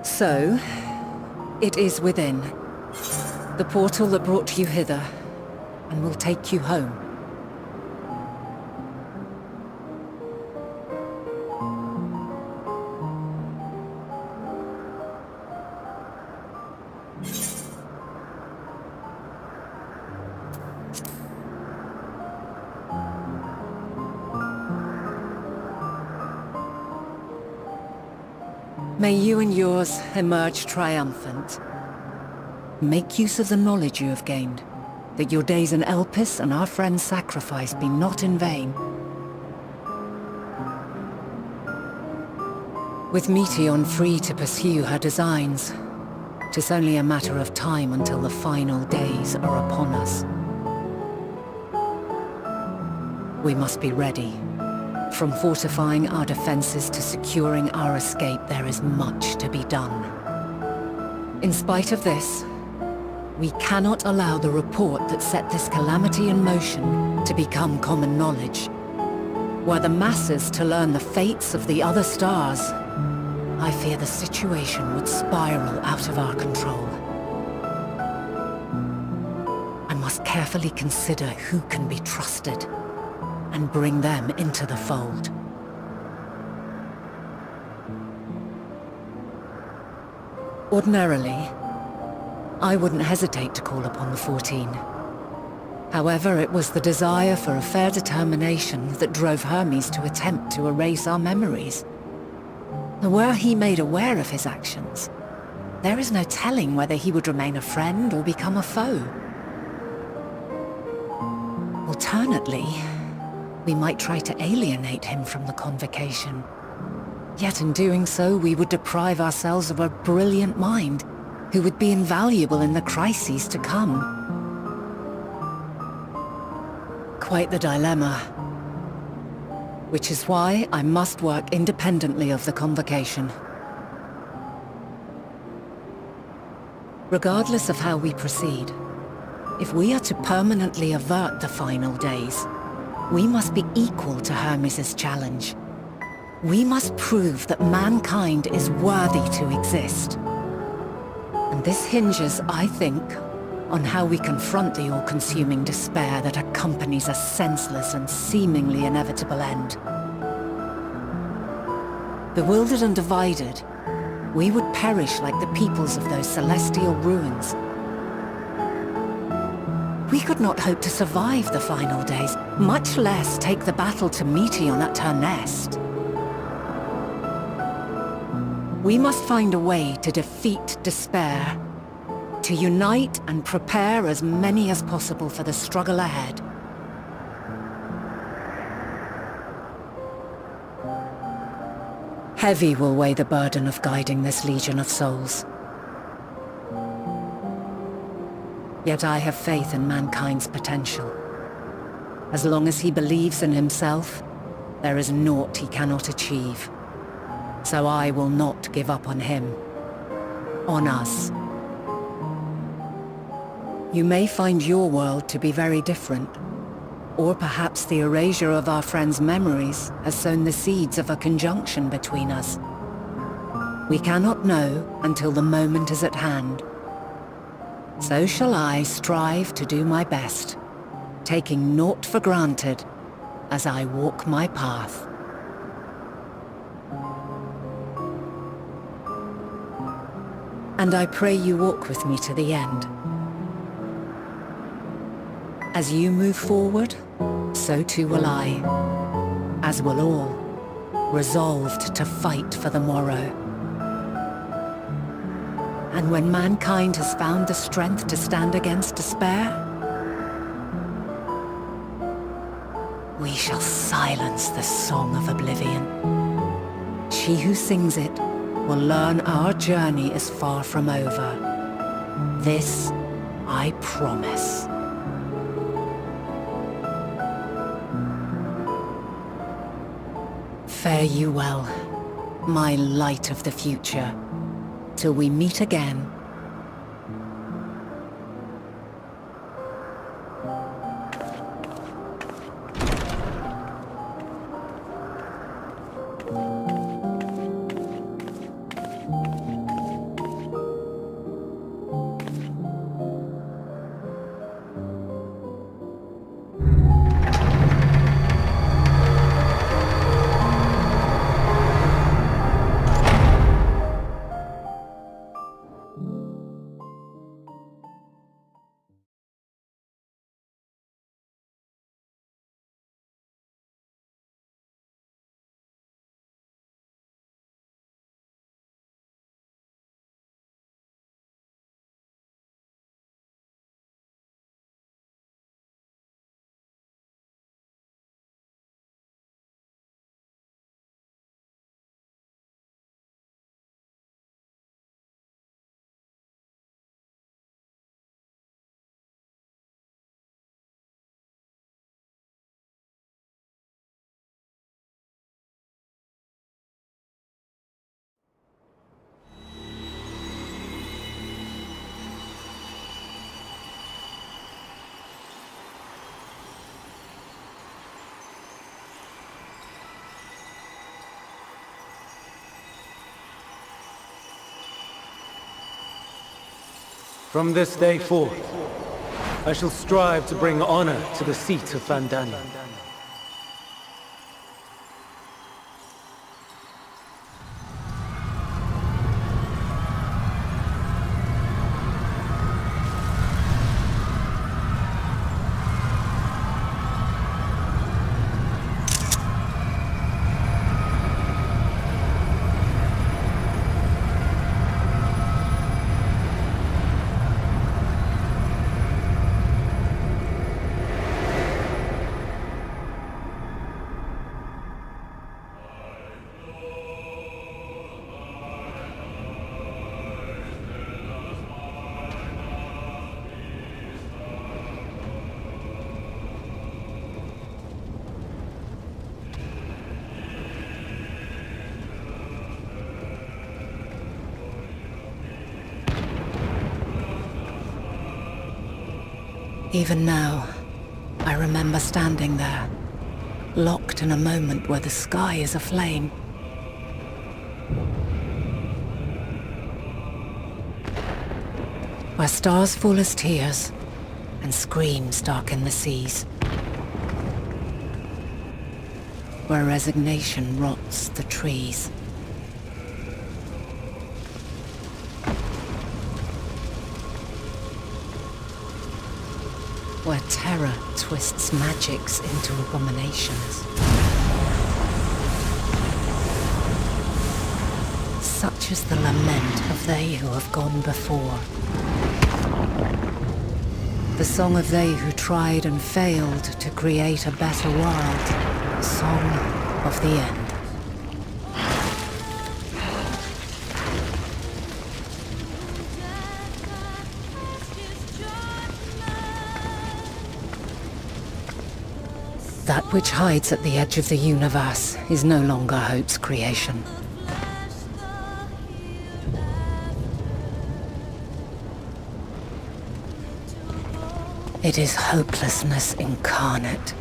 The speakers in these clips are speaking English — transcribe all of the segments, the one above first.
So, it is within. The portal that brought you hither, and will take you home. May you and yours emerge triumphant. Make use of the knowledge you have gained, that your days in Elpis and our friend's sacrifice be not in vain. With Meteon free to pursue her designs, 'tis only a matter of time until the final days are upon us. We must be ready. From fortifying our defenses to securing our escape, there is much to be done. In spite of this, we cannot allow the report that set this calamity in motion to become common knowledge. Were the masses to learn the fates of the other stars, I fear the situation would spiral out of our control. I must carefully consider who can be trusted and bring them into the fold. Ordinarily, I wouldn't hesitate to call upon the 14. However, it was the desire for a fair determination that drove Hermes to attempt to erase our memories. Were he made aware of his actions, there is no telling whether he would remain a friend or become a foe. Alternately, we might try to alienate him from the convocation. Yet in doing so, we would deprive ourselves of a brilliant mind who would be invaluable in the crises to come. Quite the dilemma. Which is why I must work independently of the convocation. Regardless of how we proceed, if we are to permanently avert the final days, we must be equal to Hermes' challenge. We must prove that mankind is worthy to exist. And this hinges, I think, on how we confront the all-consuming despair that accompanies a senseless and seemingly inevitable end. Bewildered and divided, we would perish like the peoples of those celestial ruins. We could not hope to survive the final days, much less take the battle to Meteon at her nest. We must find a way to defeat despair, to unite and prepare as many as possible for the struggle ahead. Heavy will weigh the burden of guiding this legion of souls. Yet I have faith in mankind's potential. As long as he believes in himself, there is naught he cannot achieve. So I will not give up on him. On us. You may find your world to be very different. Or perhaps the erasure of our friend's memories has sown the seeds of a conjunction between us. We cannot know until the moment is at hand. So shall I strive to do my best, taking naught for granted as I walk my path. And I pray you walk with me to the end. As you move forward, so too will I, as will all, resolved to fight for the morrow. And when mankind has found the strength to stand against despair, we shall silence the song of oblivion. She who sings it will learn our journey is far from over. This I promise. Fare you well, my light of the future, till we meet again. From this day forth, I shall strive to bring honor to the seat of Vandana. Even now, I remember standing there, locked in a moment where the sky is aflame. Where stars fall as tears, and screams darken the seas. Where resignation rots the trees. Where terror twists magics into abominations. Such is the lament of they who have gone before. The song of they who tried and failed to create a better world. The song of the end. That which hides at the edge of the universe is no longer hope's creation. It is hopelessness incarnate.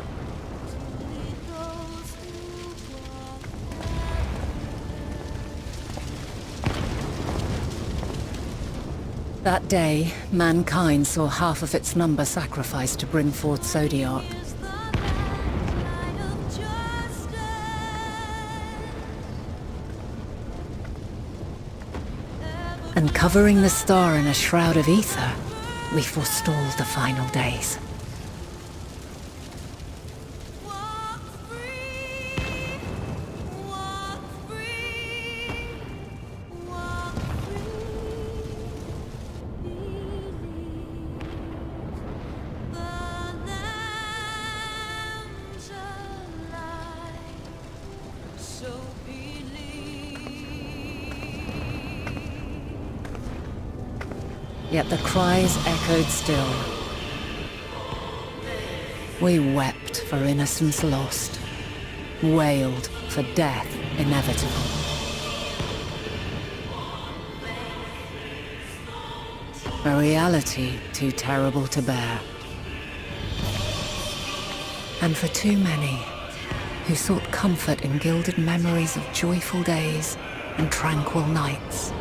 That day, mankind saw half of its number sacrificed to bring forth Zodiac. And covering the star in a shroud of ether, we forestalled the final days. Yet the cries echoed still. We wept for innocence lost, wailed for death inevitable. A reality too terrible to bear. And for too many who sought comfort in gilded memories of joyful days and tranquil nights.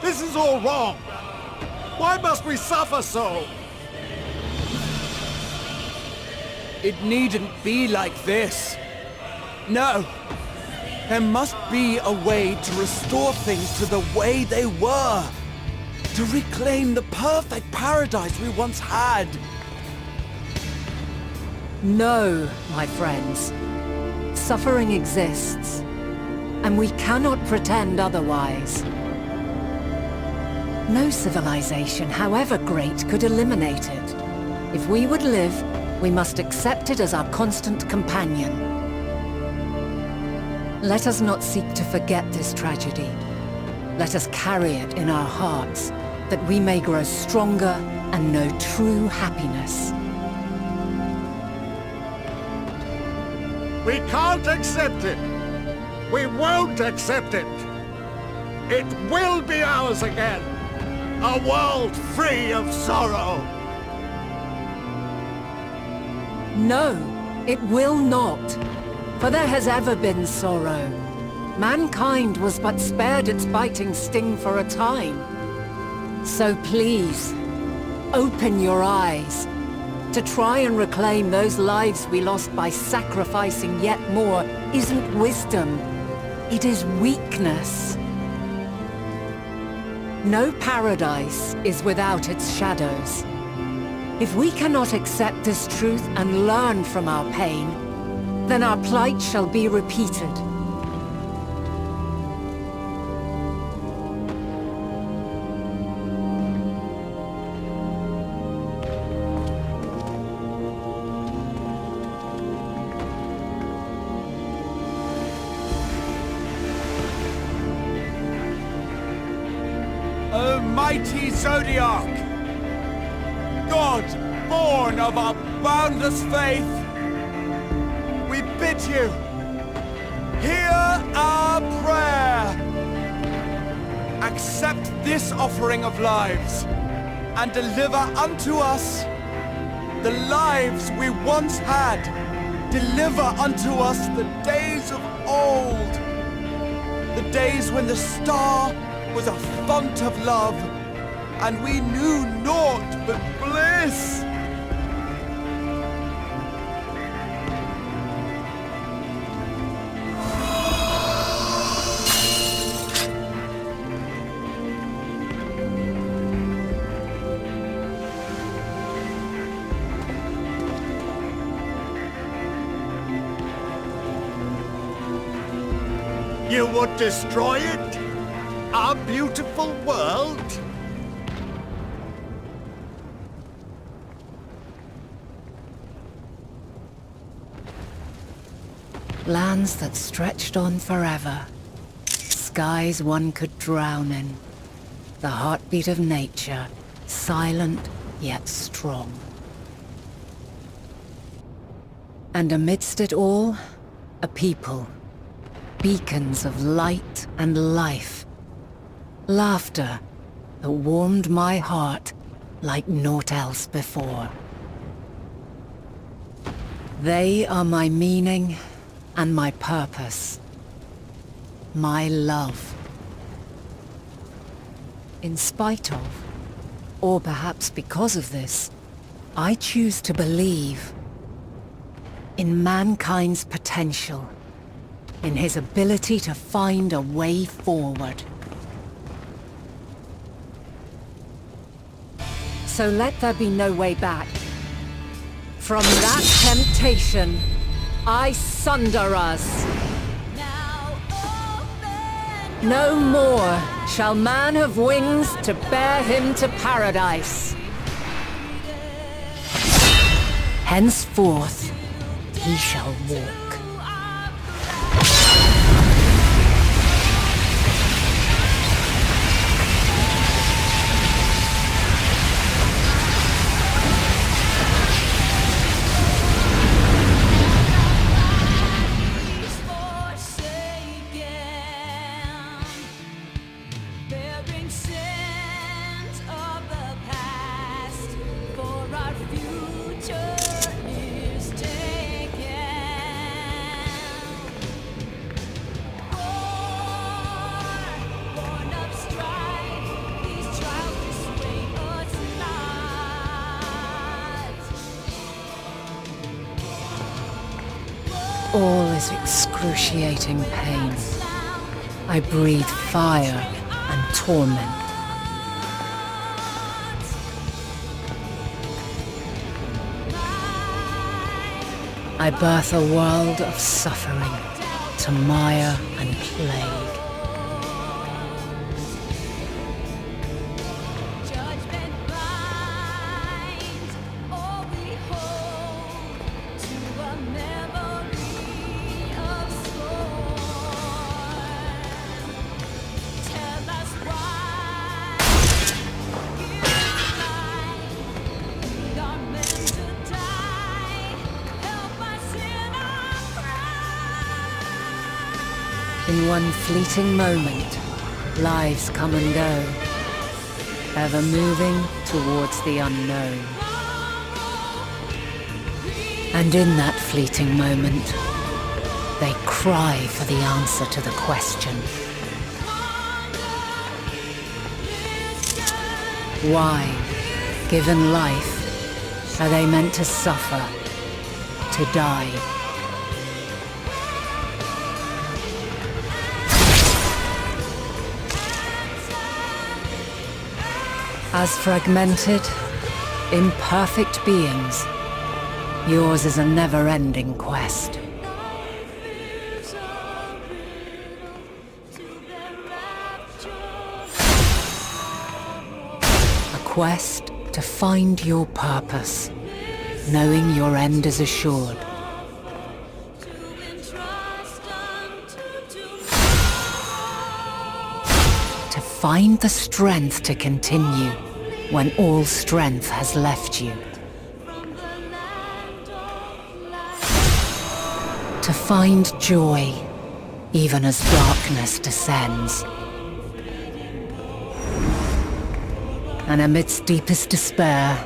This is all wrong! Why must we suffer so? It needn't be like this. No. There must be a way to restore things to the way they were. To reclaim the perfect paradise we once had. No, my friends. Suffering exists, and we cannot pretend otherwise. No civilization, however great, could eliminate it. If we would live, we must accept it as our constant companion. Let us not seek to forget this tragedy. Let us carry it in our hearts, that we may grow stronger and know true happiness. We can't accept it! We won't accept it! It will be ours again! A world free of sorrow! No, it will not. For there has ever been sorrow. Mankind was but spared its biting sting for a time. So please, open your eyes. To try and reclaim those lives we lost by sacrificing yet more isn't wisdom. It is weakness. No paradise is without its shadows. If we cannot accept this truth and learn from our pain, then our plight shall be repeated. O mighty Zodiac! God, born of our boundless faith, we bid you, hear our prayer! Accept this offering of lives, and deliver unto us the lives we once had. Deliver unto us the days of old, the days when the star was a font of love, and we knew naught but bliss. You would destroy it? Our beautiful world? Lands that stretched on forever. Skies one could drown in. The heartbeat of nature, silent yet strong. And amidst it all, a people. Beacons of light and life. Laughter that warmed my heart like naught else before. They are my meaning and my purpose. My love. In spite of, or perhaps because of this, I choose to believe in mankind's potential, in his ability to find a way forward. So let there be no way back. From that temptation, I sunder us. No more shall man have wings to bear him to paradise. Henceforth, he shall walk. All is excruciating pain. I breathe fire and torment. I birth a world of suffering to mire and plague. In one fleeting moment, lives come and go, ever moving towards the unknown. And in that fleeting moment, they cry for the answer to the question. Why, given life, are they meant to suffer, to die? As fragmented, imperfect beings, yours is a never-ending quest. A quest to find your purpose, knowing your end is assured. To find the strength to continue when all strength has left you. To find joy, even as darkness descends. And amidst deepest despair,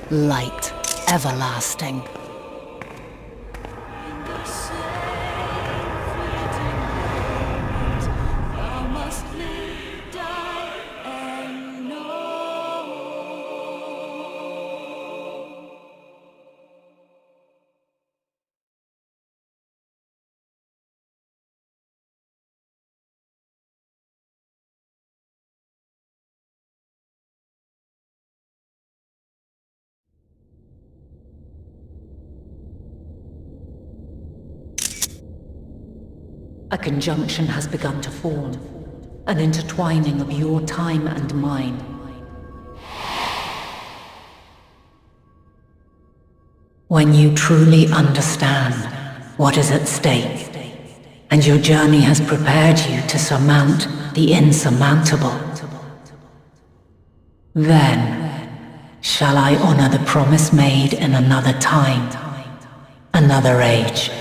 light everlasting. A conjunction has begun to form, an intertwining of your time and mine. When you truly understand what is at stake, and your journey has prepared you to surmount the insurmountable, then shall I honor the promise made in another time, another age.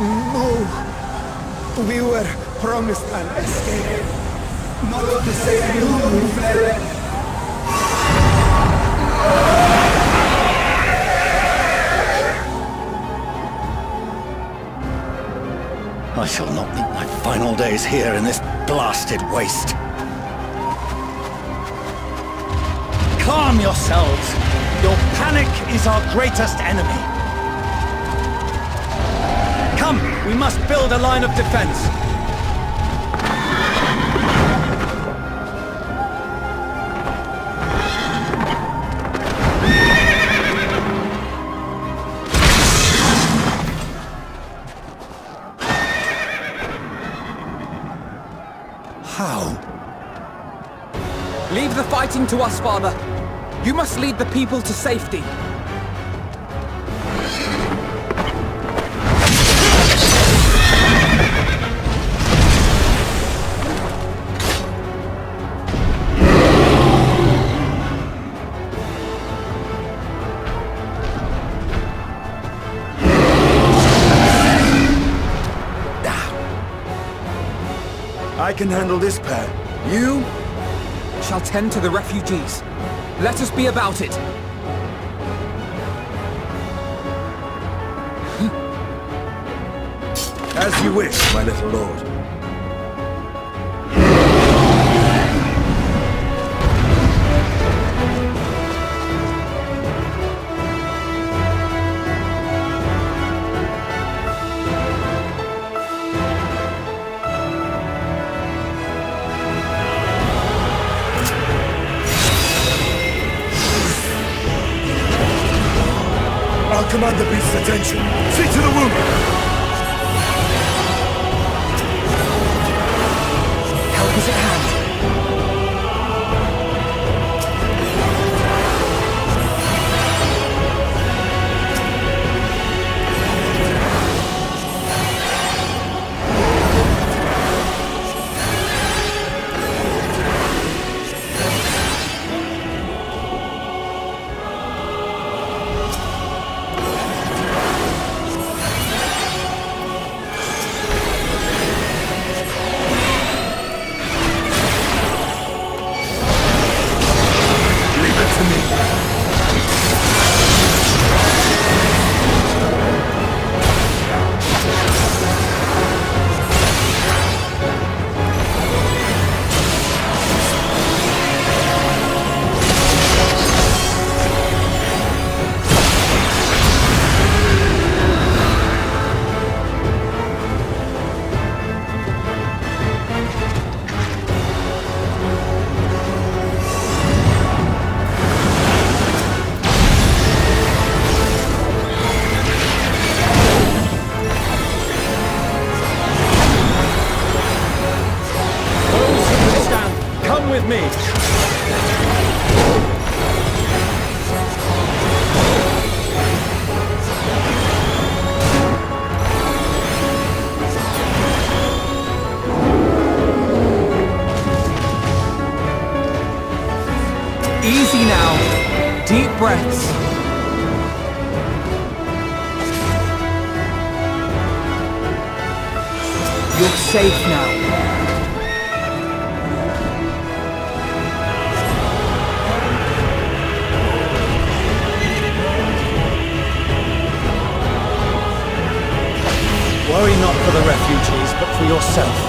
No. We were promised an escape. Not to save you, we fled. I shall not meet my final days here in this blasted waste. Calm yourselves! Your panic is our greatest enemy. Come, we must build a line of defense. How? Leave the fighting to us, Father. You must lead the people to safety. I can handle this pair. You shall tend to the refugees. Let us be about it. As you wish, my little lord. I'll command the beast's attention. See to the wounded! Help is at hand. With me. Easy now. Deep breaths. You're safe now. Worry not for the refugees, but for yourself.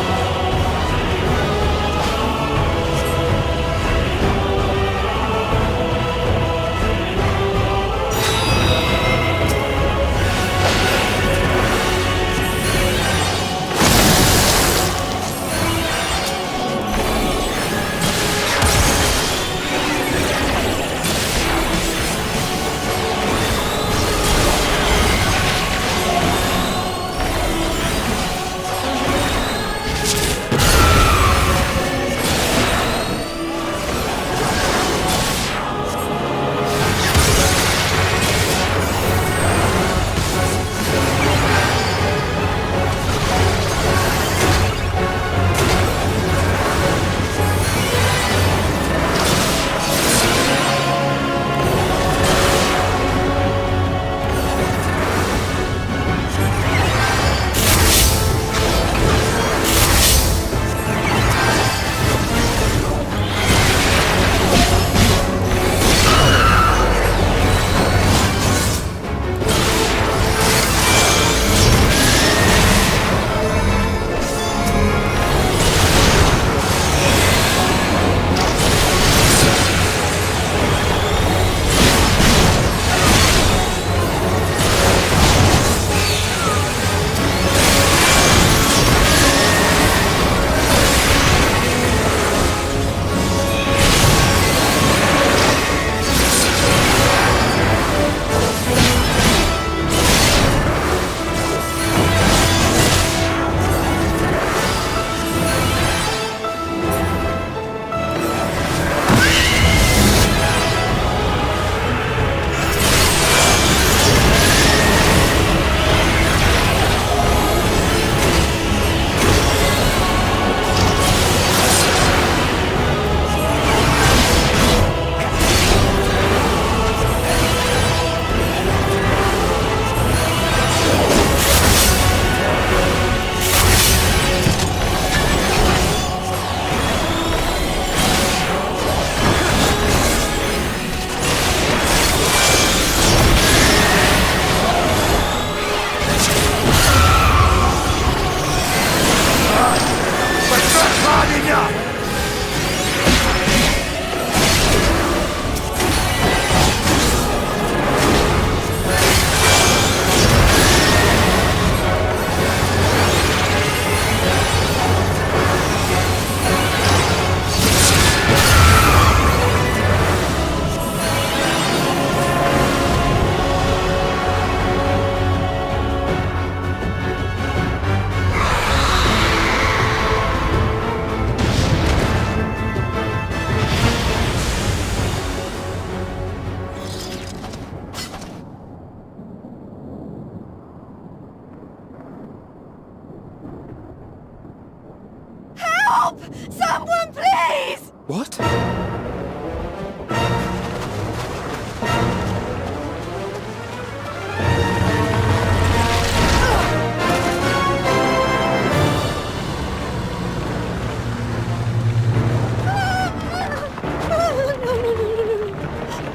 Help! Someone, please! What? No.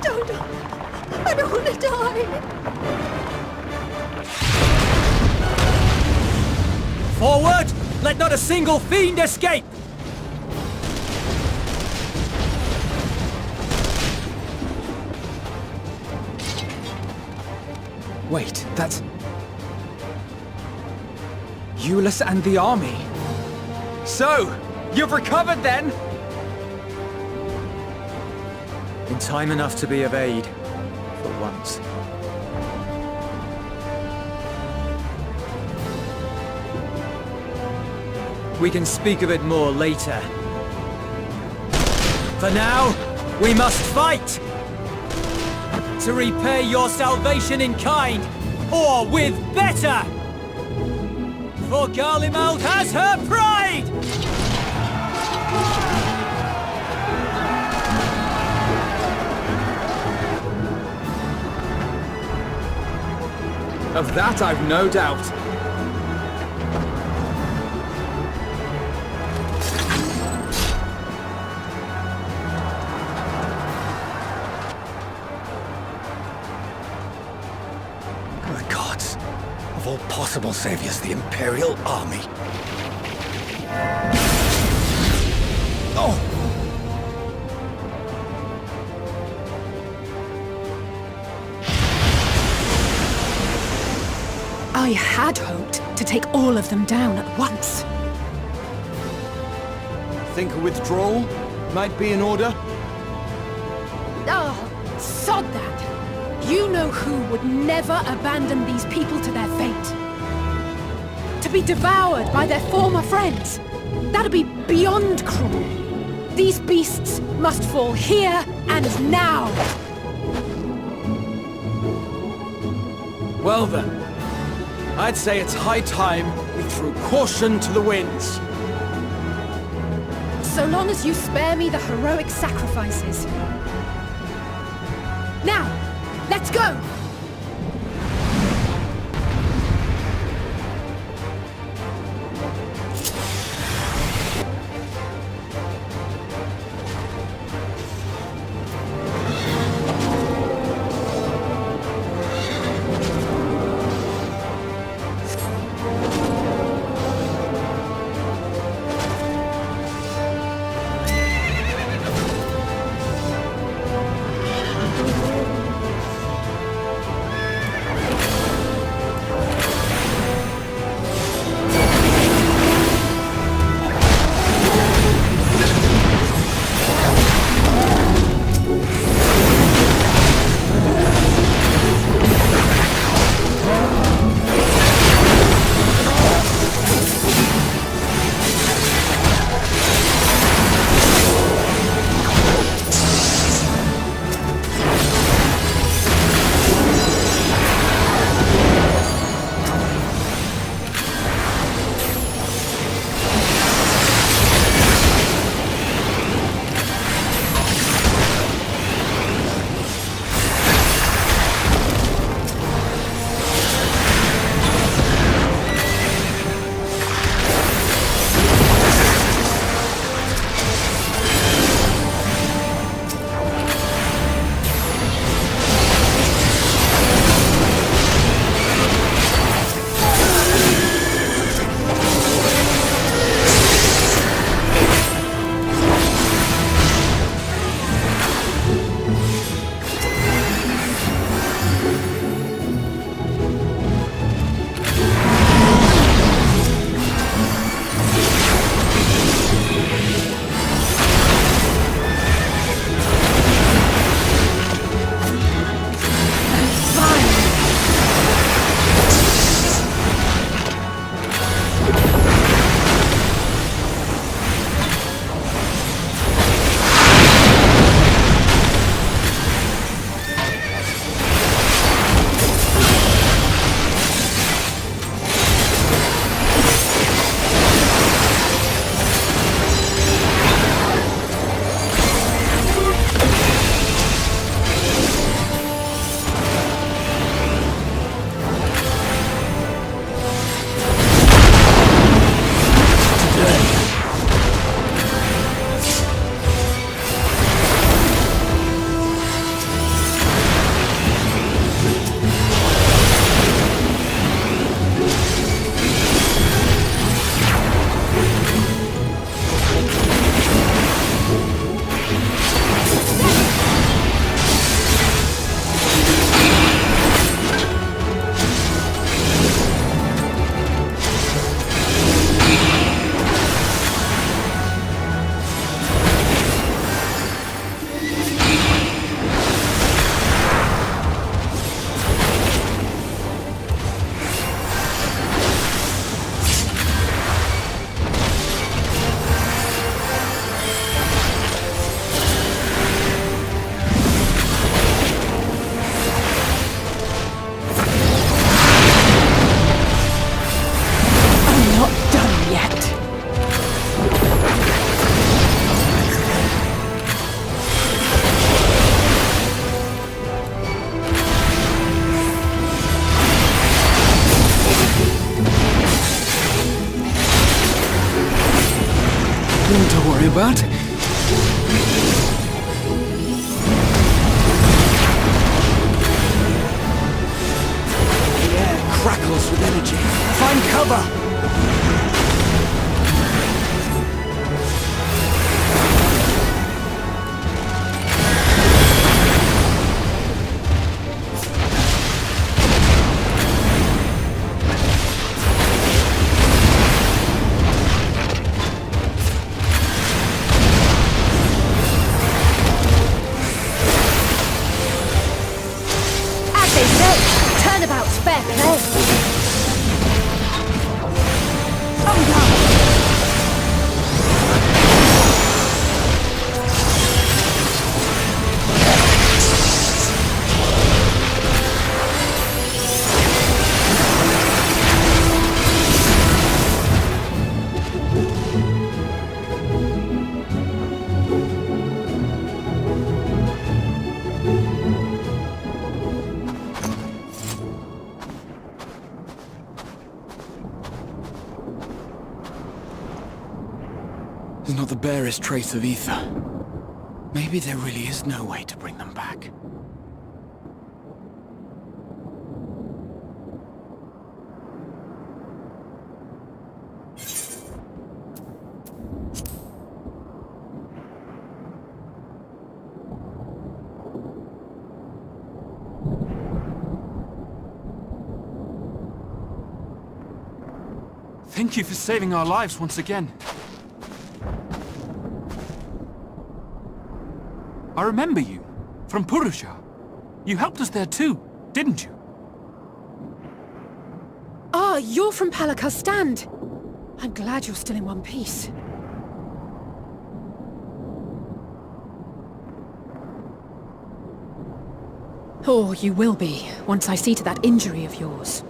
Don't. I don't want to die. Forward! Let not a single fiend escape! Wait, that's... Euless and the army. So, you've recovered then? In time enough to be of aid. For once. We can speak of it more later. For now, we must fight! To repay your salvation in kind, or with better! For Garlemald has her pride! Of that I've no doubt. The gods. Of all possible saviors, the Imperial Army. Oh! I had hoped to take all of them down at once. Think a withdrawal might be in order? Oh, sod that. You know who would never abandon these people to their fate. To be devoured by their former friends. That'd be beyond cruel. These beasts must fall here and now. Well then, I'd say it's high time we threw caution to the winds. So long as you spare me the heroic sacrifices. Now, let's go! about. The air crackles with energy. Find cover! Turnabout's fair play. There's not the barest trace of ether. Maybe there really is no way to bring them back. Thank you for saving our lives once again. I remember you, from Purusha. You helped us there too, didn't you? Ah, you're from Palaka's stand. I'm glad you're still in one piece. Or you will be, once I see to that injury of yours.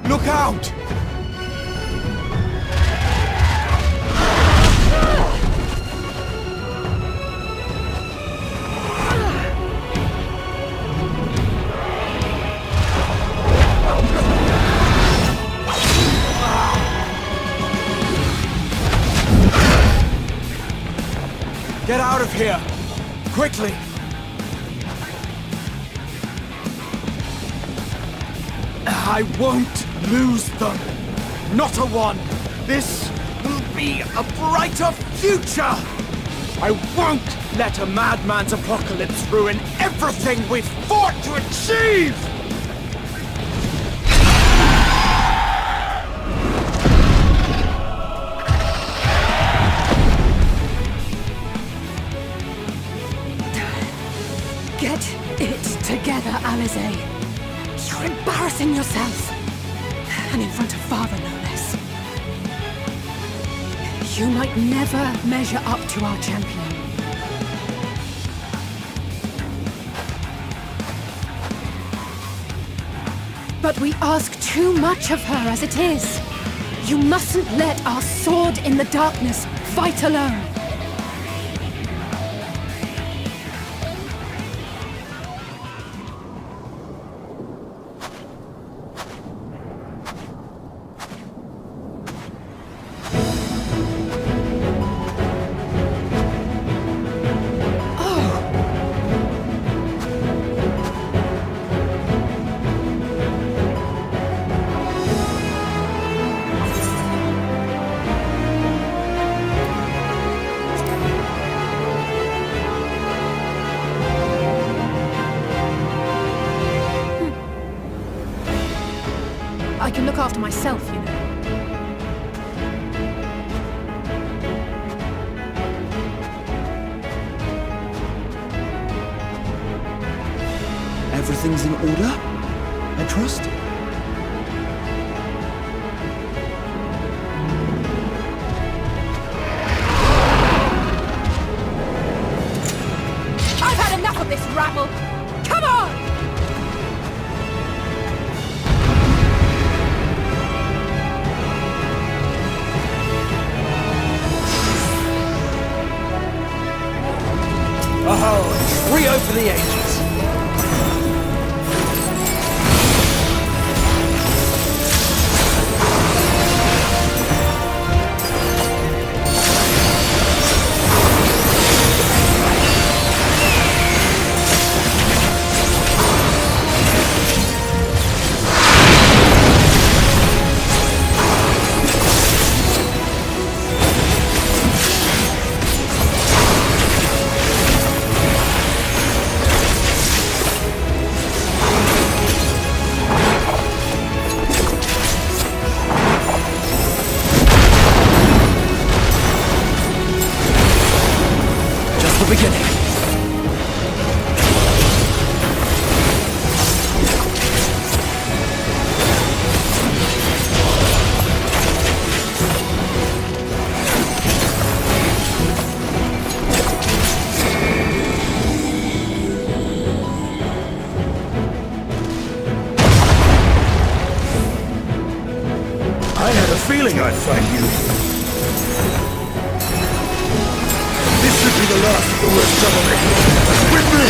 Look out! Get out of here! Quickly! I won't lose them! Not a one! This will be a brighter future! I won't let a madman's apocalypse ruin everything we've fought to achieve! Get it together, Alizé. You're embarrassing yourself. And in front of Father, no less. You might never measure up to our champion. But we ask too much of her as it is. You mustn't let our sword in the darkness fight alone. I can look after myself, you know. Everything's in order, I trust? I've had enough of this rabble! Come on! Oh, Brio for the ages! Beginning. I had a feeling I'd find you. This should be the last of the worst trouble. With me!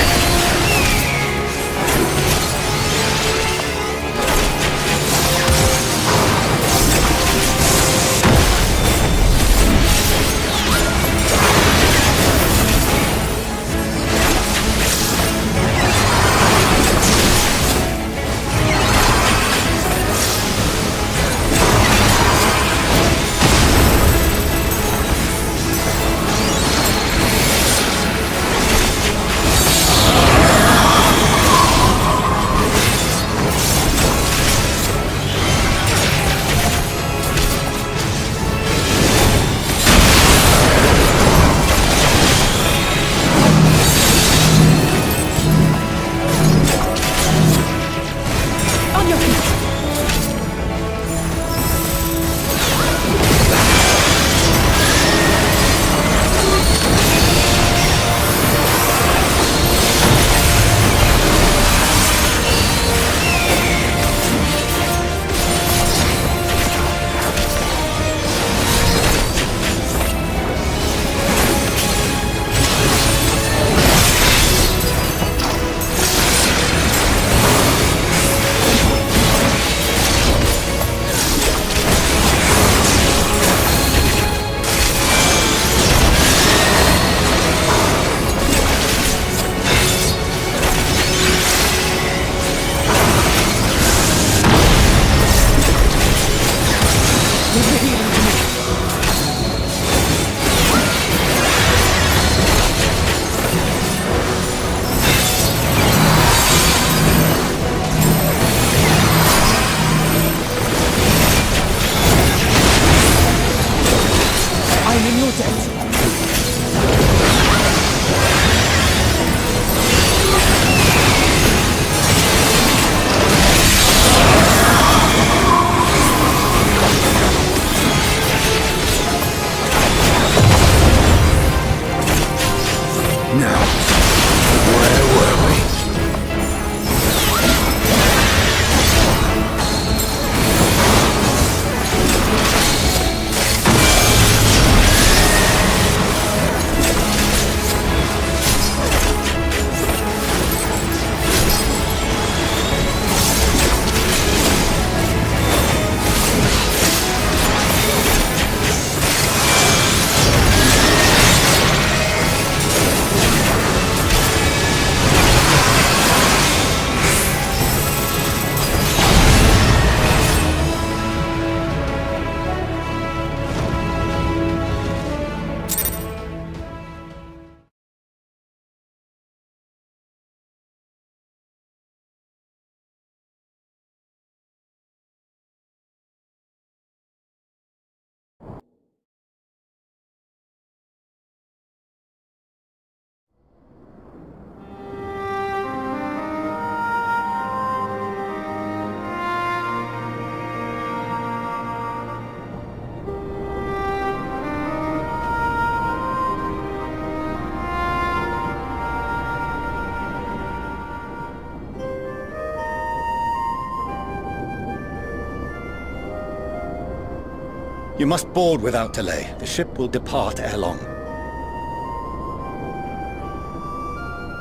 You must board without delay. The ship will depart ere long.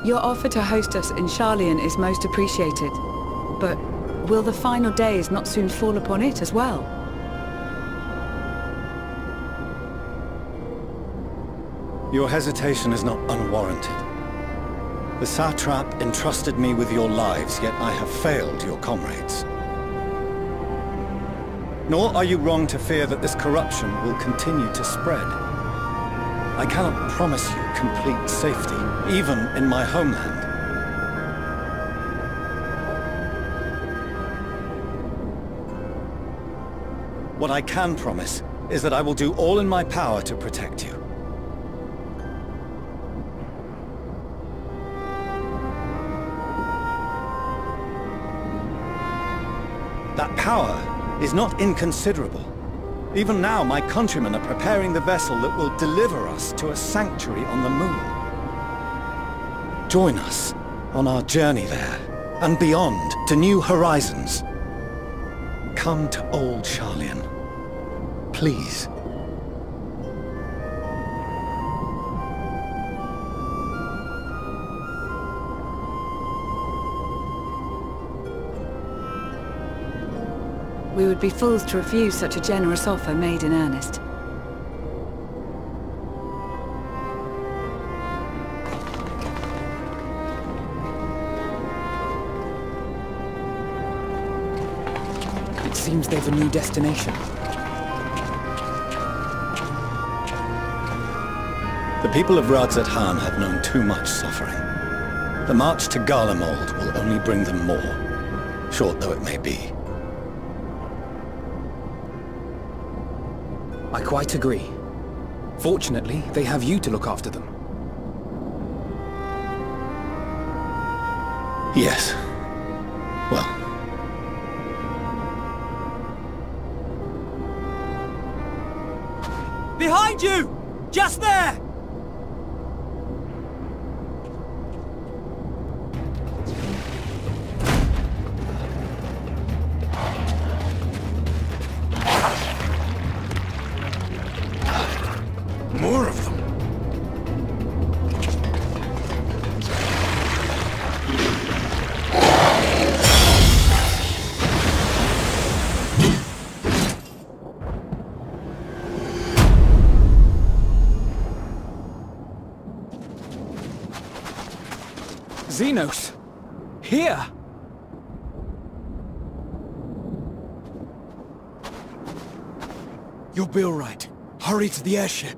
Your offer to host us in Sharlayan is most appreciated. But will the final days not soon fall upon it as well? Your hesitation is not unwarranted. The satrap entrusted me with your lives, yet I have failed your comrades. Nor are you wrong to fear that this corruption will continue to spread. I cannot promise you complete safety, even in my homeland. What I can promise is that I will do all in my power to protect you. That power is not inconsiderable. Even now, my countrymen are preparing the vessel that will deliver us to a sanctuary on the moon. Join us on our journey there, and beyond, to new horizons. Come to old Sharlayan. Please. We would be fools to refuse such a generous offer made in earnest. It seems they've a new destination. The people of Radzat-Han have known too much suffering. The march to Garlemald will only bring them more, short though it may be. I quite agree. Fortunately, they have you to look after them. Yes. Well. Behind you! Just there! More of them. Xenos! Here! You'll be all right. Hurry to the airship.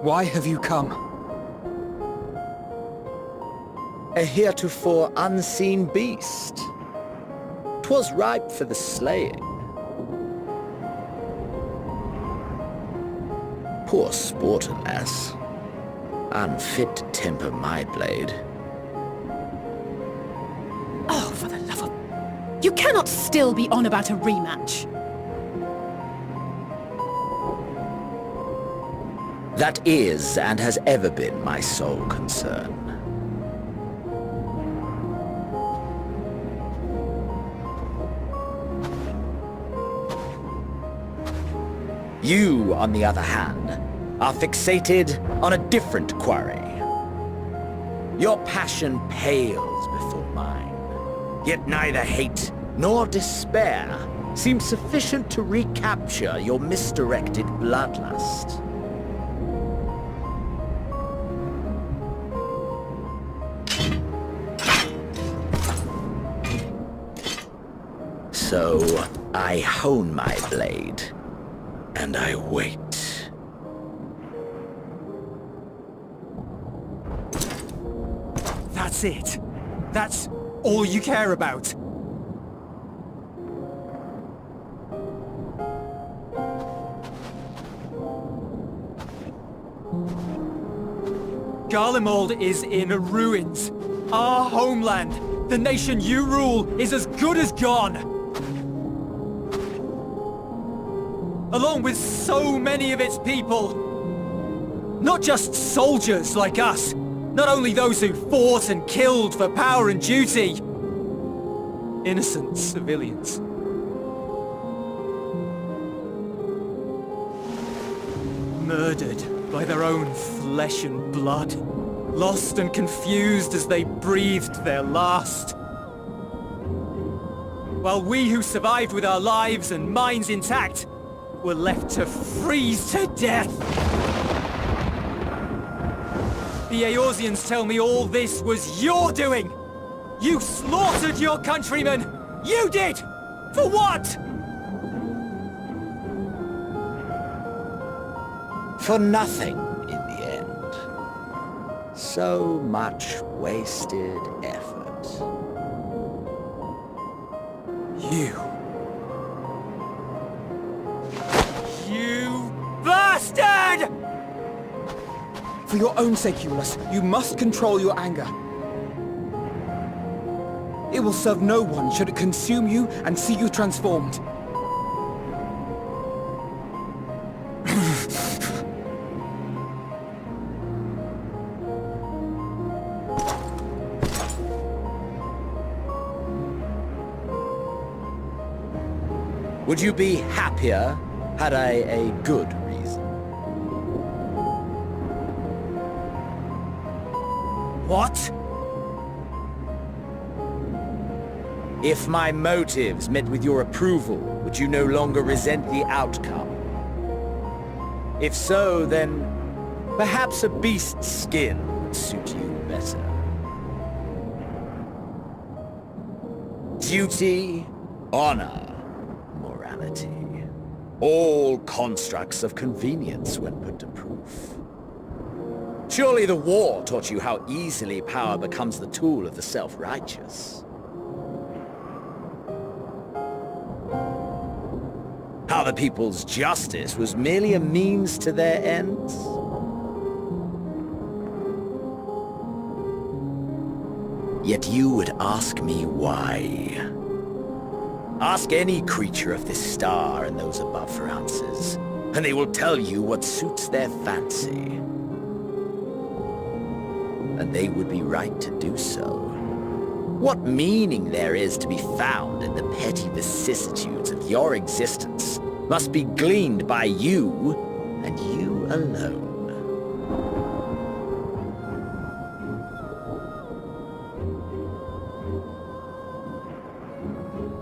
Why have you come? A heretofore unseen beast. 'Twas ripe for the slaying. Poor sport, alas. Unfit to temper my blade. Oh, for the love of... You cannot still be on about a rematch. That is, and has ever been, my sole concern. You, on the other hand, are fixated on a different quarry. Your passion pales before mine, yet neither hate nor despair seem sufficient to recapture your misdirected bloodlust. So, I hone my blade, and I wait. That's it. That's all you care about. Garlemald is in ruins. Our homeland, the nation you rule, is as good as gone. Along with so many of its people. Not just soldiers like us. Not only those who fought and killed for power and duty. Innocent civilians. Murdered by their own flesh and blood. Lost and confused as they breathed their last. While we who survived with our lives and minds intact were left to freeze to death. The Eorzeans tell me all this was your doing! You slaughtered your countrymen! You did! For what? For nothing, in the end. So much wasted effort. You bastard! For your own sake, Eulus, you must control your anger. It will serve no one should it consume you and see you transformed. Would you be happier had I a good reason? What? If my motives met with your approval, would you no longer resent the outcome? If so, then perhaps a beast's skin would suit you better. Duty, honor, morality. All constructs of convenience when put to proof. Surely the war taught you how easily power becomes the tool of the self-righteous. How the people's justice was merely a means to their ends. Yet you would ask me why. Ask any creature of this star and those above for answers, and they will tell you what suits their fancy. And they would be right to do so. What meaning there is to be found in the petty vicissitudes of your existence must be gleaned by you, and you alone.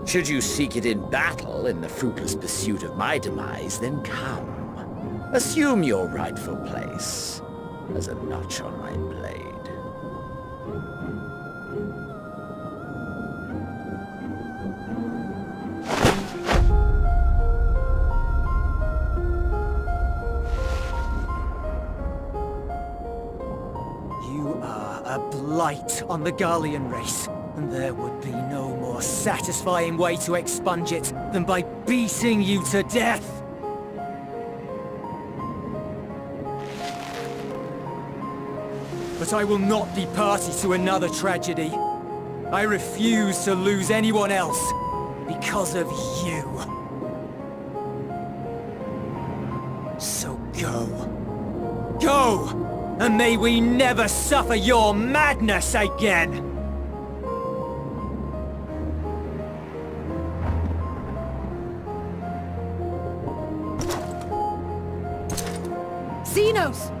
Should you seek it in battle in the fruitless pursuit of my demise, then come. Assume your rightful place as a notch on my blade. You are a blight on the Garlean race, and there would be no more satisfying way to expunge it than by beating you to death. But I will not be party to another tragedy. I refuse to lose anyone else because of you. So go. Go! And may we never suffer your madness again! Xenos!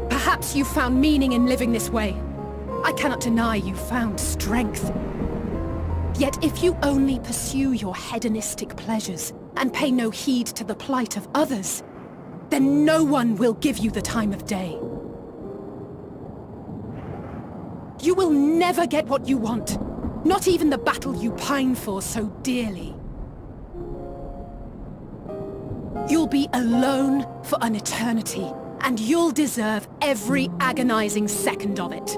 Perhaps you found meaning in living this way. I cannot deny you found strength. Yet if you only pursue your hedonistic pleasures and pay no heed to the plight of others, then no one will give you the time of day. You will never get what you want. Not even the battle you pine for so dearly. You'll be alone for an eternity, and you'll deserve every agonizing second of it.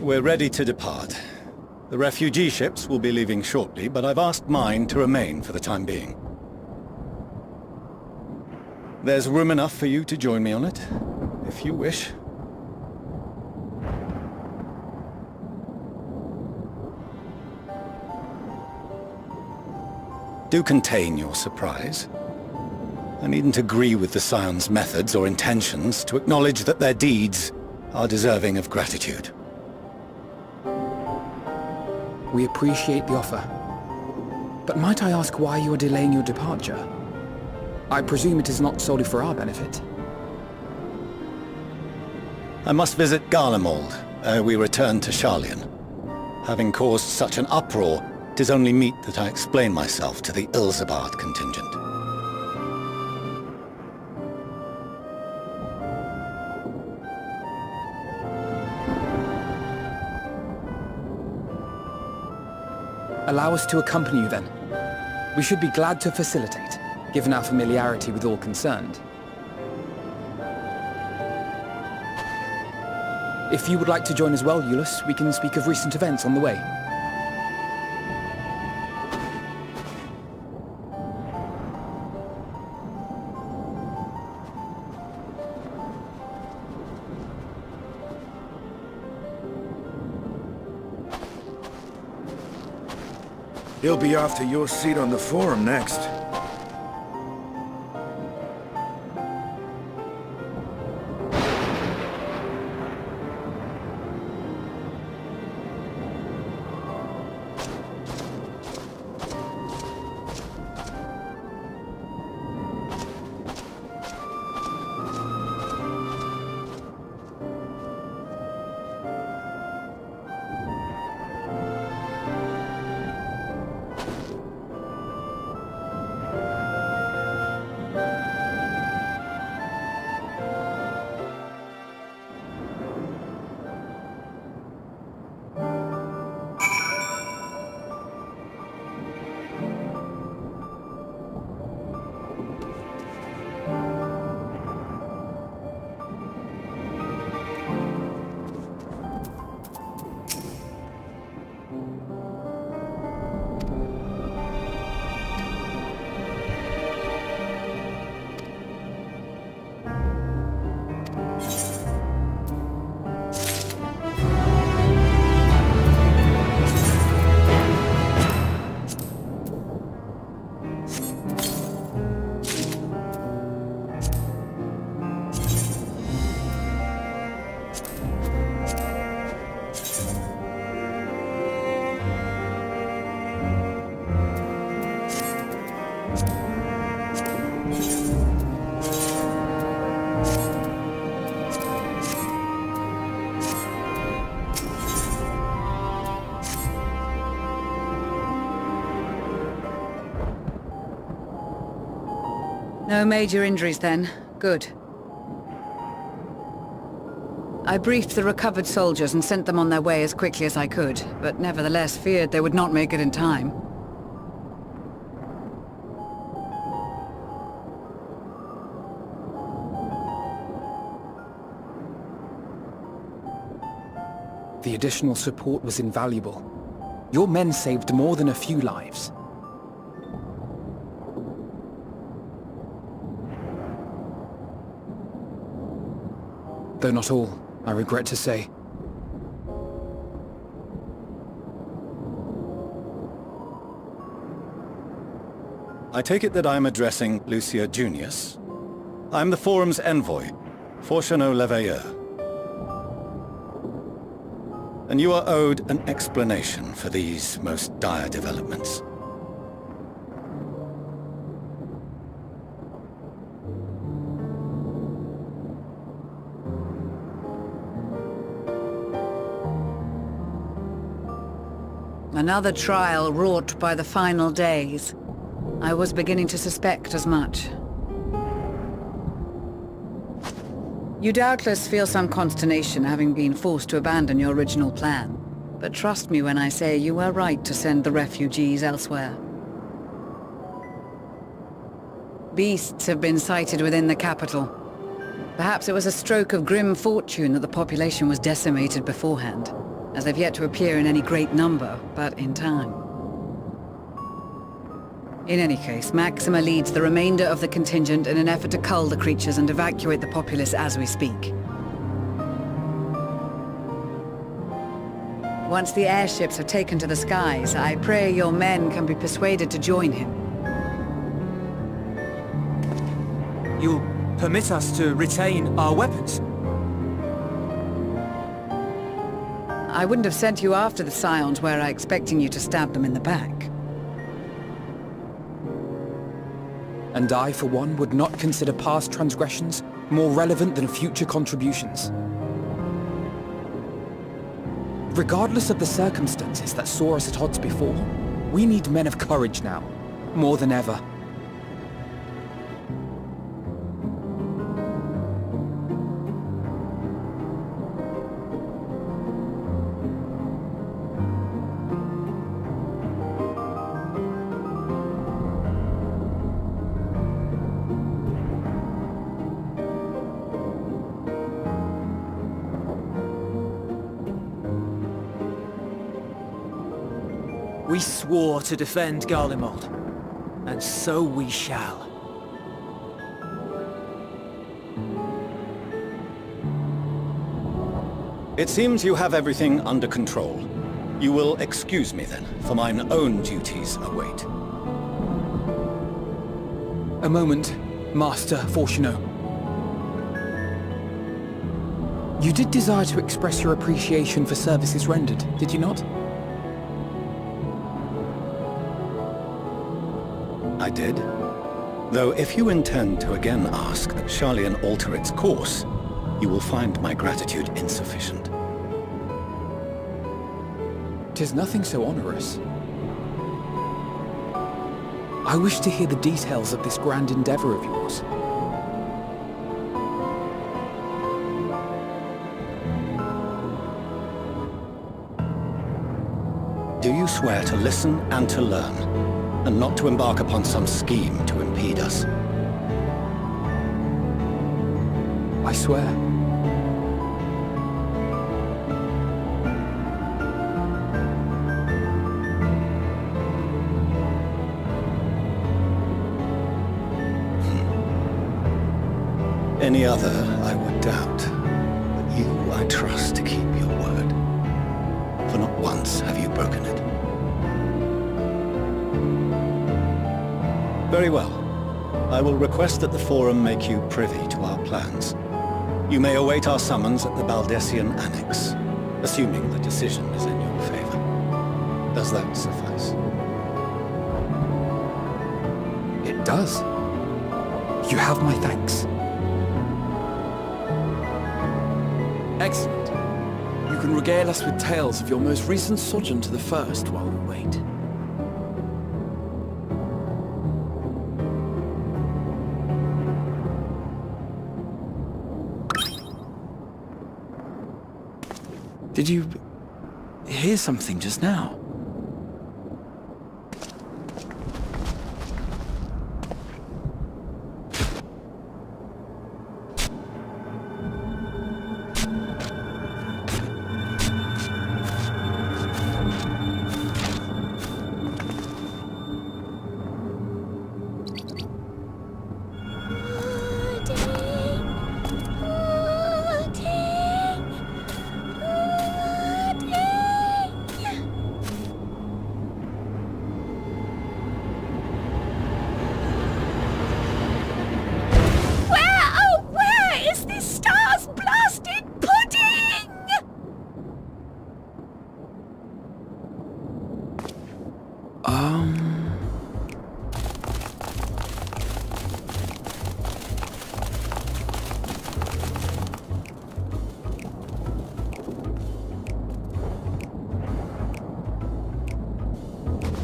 we're ready to depart. The refugee ships will be leaving shortly, but I've asked mine to remain for the time being. There's room enough for you to join me on it, if you wish. Do contain your surprise. I needn't agree with the Scion's methods or intentions to acknowledge that their deeds are deserving of gratitude. We appreciate the offer. But might I ask why you are delaying your departure? I presume it is not solely for our benefit. I must visit Garlemald ere we return to Sharlayan. Having caused such an uproar, it is only meet that I explain myself to the Ilsabard contingent. Allow us to accompany you then. We should be glad to facilitate, given our familiarity with all concerned. If you would like to join as well, Eulus, we can speak of recent events on the way. He'll be off to your seat on the forum next. No major injuries then. Good. I briefed the recovered soldiers and sent them on their way as quickly as I could, but nevertheless feared they would not make it in time. The additional support was invaluable. Your men saved more than a few lives. Though not all, I regret to say. I take it that I'm addressing Lucia Junius. I'm the Forum's envoy, Fortuneau Leveilleur. And you are owed an explanation for these most dire developments. Another trial wrought by the final days. I was beginning to suspect as much. You doubtless feel some consternation having been forced to abandon your original plan. But trust me when I say you were right to send the refugees elsewhere. Beasts have been sighted within the capital. Perhaps it was a stroke of grim fortune that the population was decimated beforehand. as they've yet to appear in any great number, but in time. In any case, Maxima leads the remainder of the contingent in an effort to cull the creatures and evacuate the populace as we speak. Once the airships have taken to the skies, I pray your men can be persuaded to join him. You'll permit us to retain our weapons? I wouldn't have sent you after the Scions were I expecting you to stab them in the back. And I, for one, would not consider past transgressions more relevant than future contributions. Regardless of the circumstances that saw us at odds before, we need men of courage now, more than ever. We swore to defend Garlemald, and so we shall. It seems you have everything under control. You will excuse me then, for mine own duties await. A moment, Master Fortuno. You did desire to express your appreciation for services rendered, did you not? I did. Though if you intend to again ask that Sharlayan alter its course, you will find my gratitude insufficient. 'Tis nothing so onerous. I wish to hear the details of this grand endeavor of yours. Do you swear to listen and to learn, and not to embark upon some scheme to impede us? I swear. Any other I would doubt, but you I trust to keep your word. For not once have you broken it. Very well. I will request that the Forum make you privy to our plans. You may await our summons at the Baldessian Annex, assuming the decision is in your favor. Does that suffice? It does. You have my thanks. Excellent. You can regale us with tales of your most recent sojourn to the First while we wait. Did you hear something just now?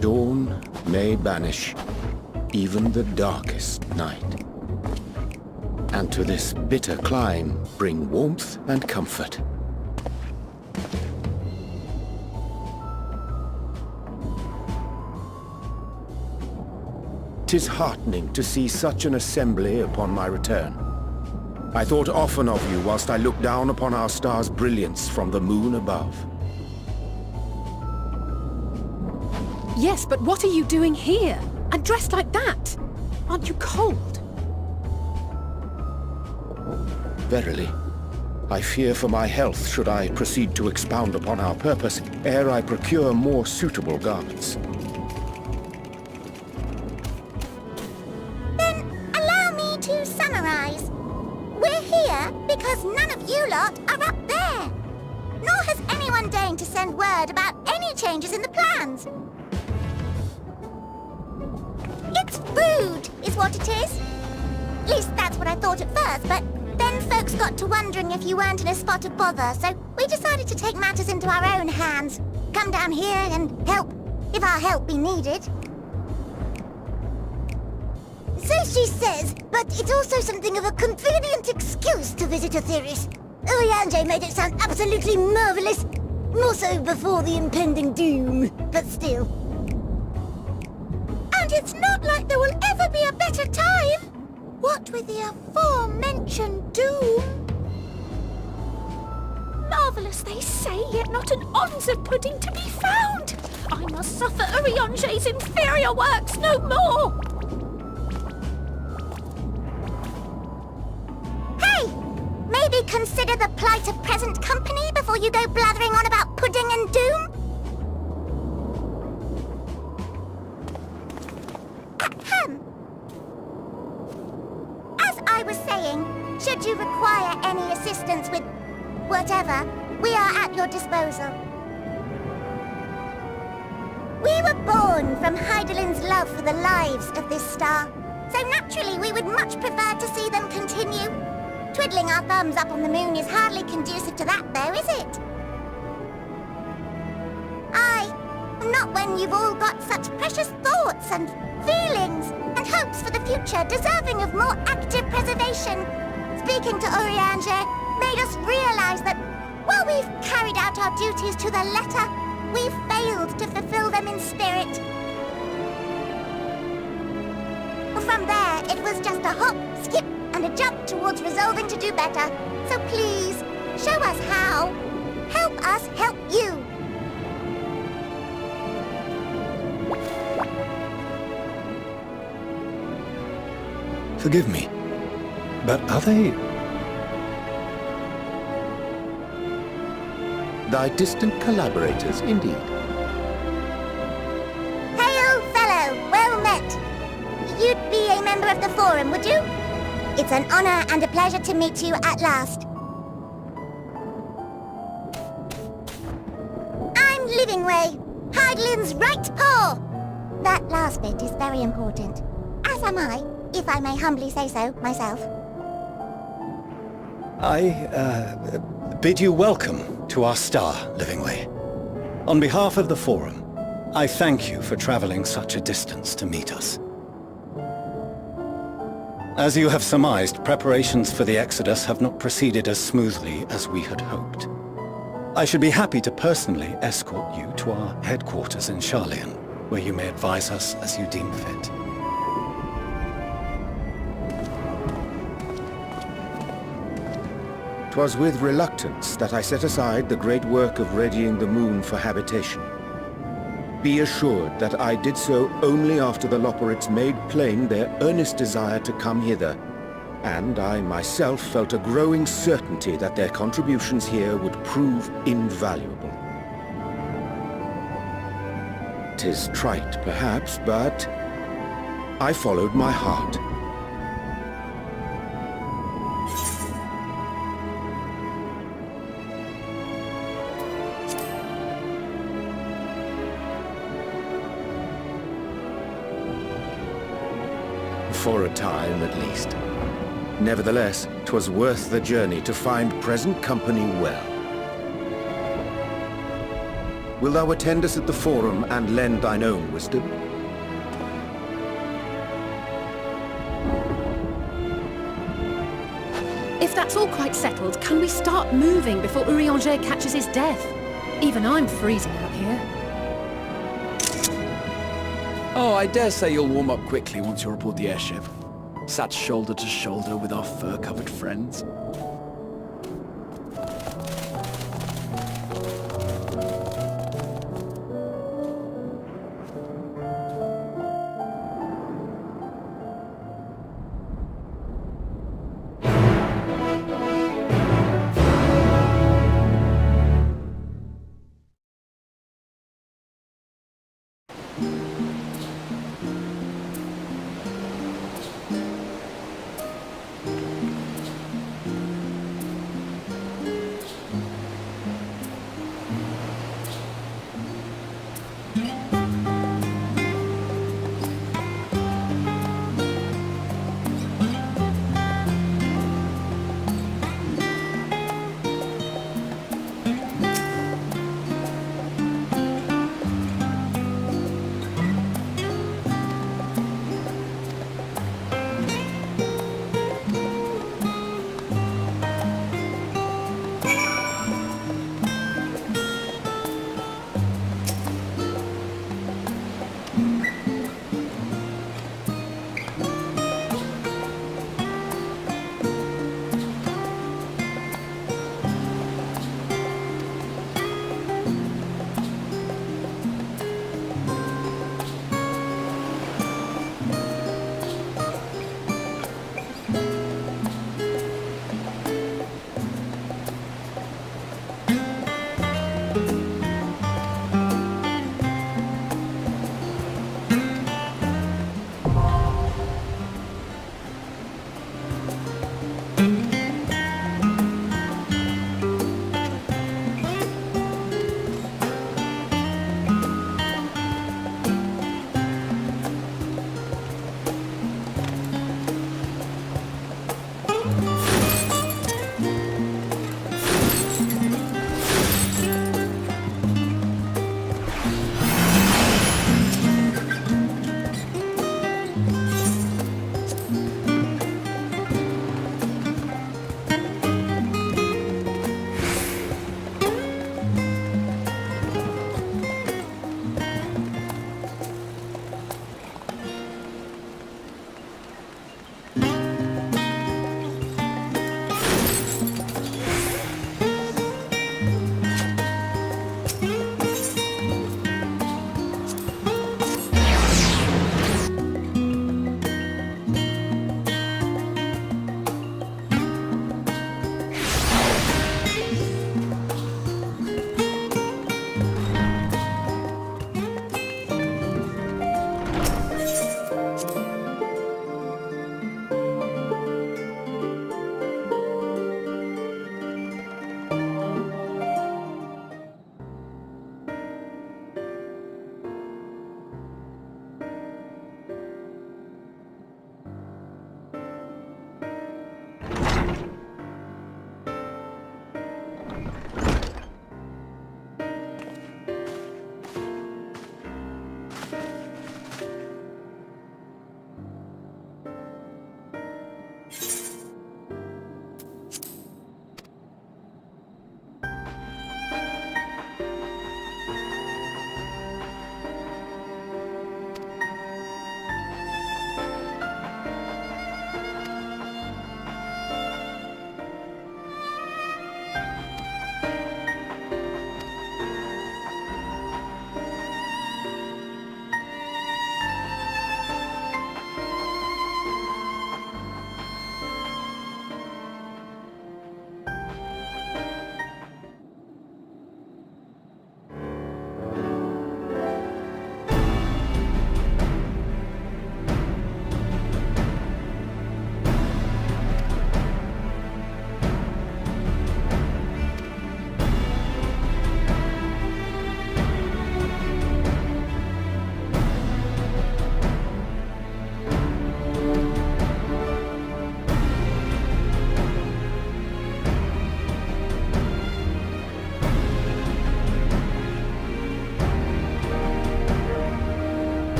Dawn may banish even the darkest night, and to this bitter clime bring warmth and comfort. 'Tis heartening to see such an assembly upon my return. I thought often of you whilst I looked down upon our star's brilliance from the moon above. Yes, but what are you doing here? And dressed like that? Aren't you cold? Verily, I fear for my health should I proceed to expound upon our purpose ere I procure more suitable garments. Then allow me to summarize. We're here because none of you lot are up there. Nor has anyone deigned to send word about any changes in the plans. It's rude, is what it is. At least that's what I thought at first, but then folks got to wondering if you weren't in a spot of bother, so we decided to take matters into our own hands. Come down here and help, if our help be needed. So she says, but it's also something of a convenient excuse to visit Etheris. Oriange made it sound absolutely marvelous. More so before the impending doom, but still. And it's not like there will ever be a better time. What with the aforementioned doom? Marvellous, they say, yet not an ounce of pudding to be found. I must suffer Uriange's inferior works no more. Hey! Maybe consider the plight of present company before you go blathering on about pudding and doom? Ahem. As I was saying, should you require any assistance with whatever, we are at your disposal. We were born from Hydaelyn's love for the lives of this star, so naturally we would much prefer to see them continue. Twiddling our thumbs up on the moon is hardly conducive to that, though, is it? Not when you've all got such precious thoughts and feelings and hopes for the future deserving of more active preservation. Speaking to Oriange made us realize that while we've carried out our duties to the letter, we've failed to fulfill them in spirit. From there, it was just a hop, skip, and a jump towards resolving to do better. So please, show us how. Help us help you. Forgive me, but are they... Thy distant collaborators, indeed. Hail, fellow! Well met! You'd be a member of the Forum, would you? It's an honor and a pleasure to meet you at last. I'm Livingway, Hydaelyn's right paw! That last bit is very important. As am I, if I may humbly say so myself. I bid you welcome to our star, Livingway. On behalf of the Forum, I thank you for traveling such a distance to meet us. As you have surmised, preparations for the Exodus have not proceeded as smoothly as we had hoped. I should be happy to personally escort you to our headquarters in Charlian, where you may advise us as you deem fit. 'Twas with reluctance that I set aside the great work of readying the moon for habitation. Be assured that I did so only after the Loperites made plain their earnest desire to come hither, and I myself felt a growing certainty that their contributions here would prove invaluable. 'Tis trite, perhaps, but I followed my heart. For a time, at least. Nevertheless, 'twas worth the journey to find present company well. Wilt thou attend us at the Forum and lend thine own wisdom? If that's all quite settled, can we start moving before Urianger catches his death? Even I'm freezing out here. Oh, I dare say you'll warm up quickly once you're aboard the airship. Sat shoulder to shoulder with our fur-covered friends.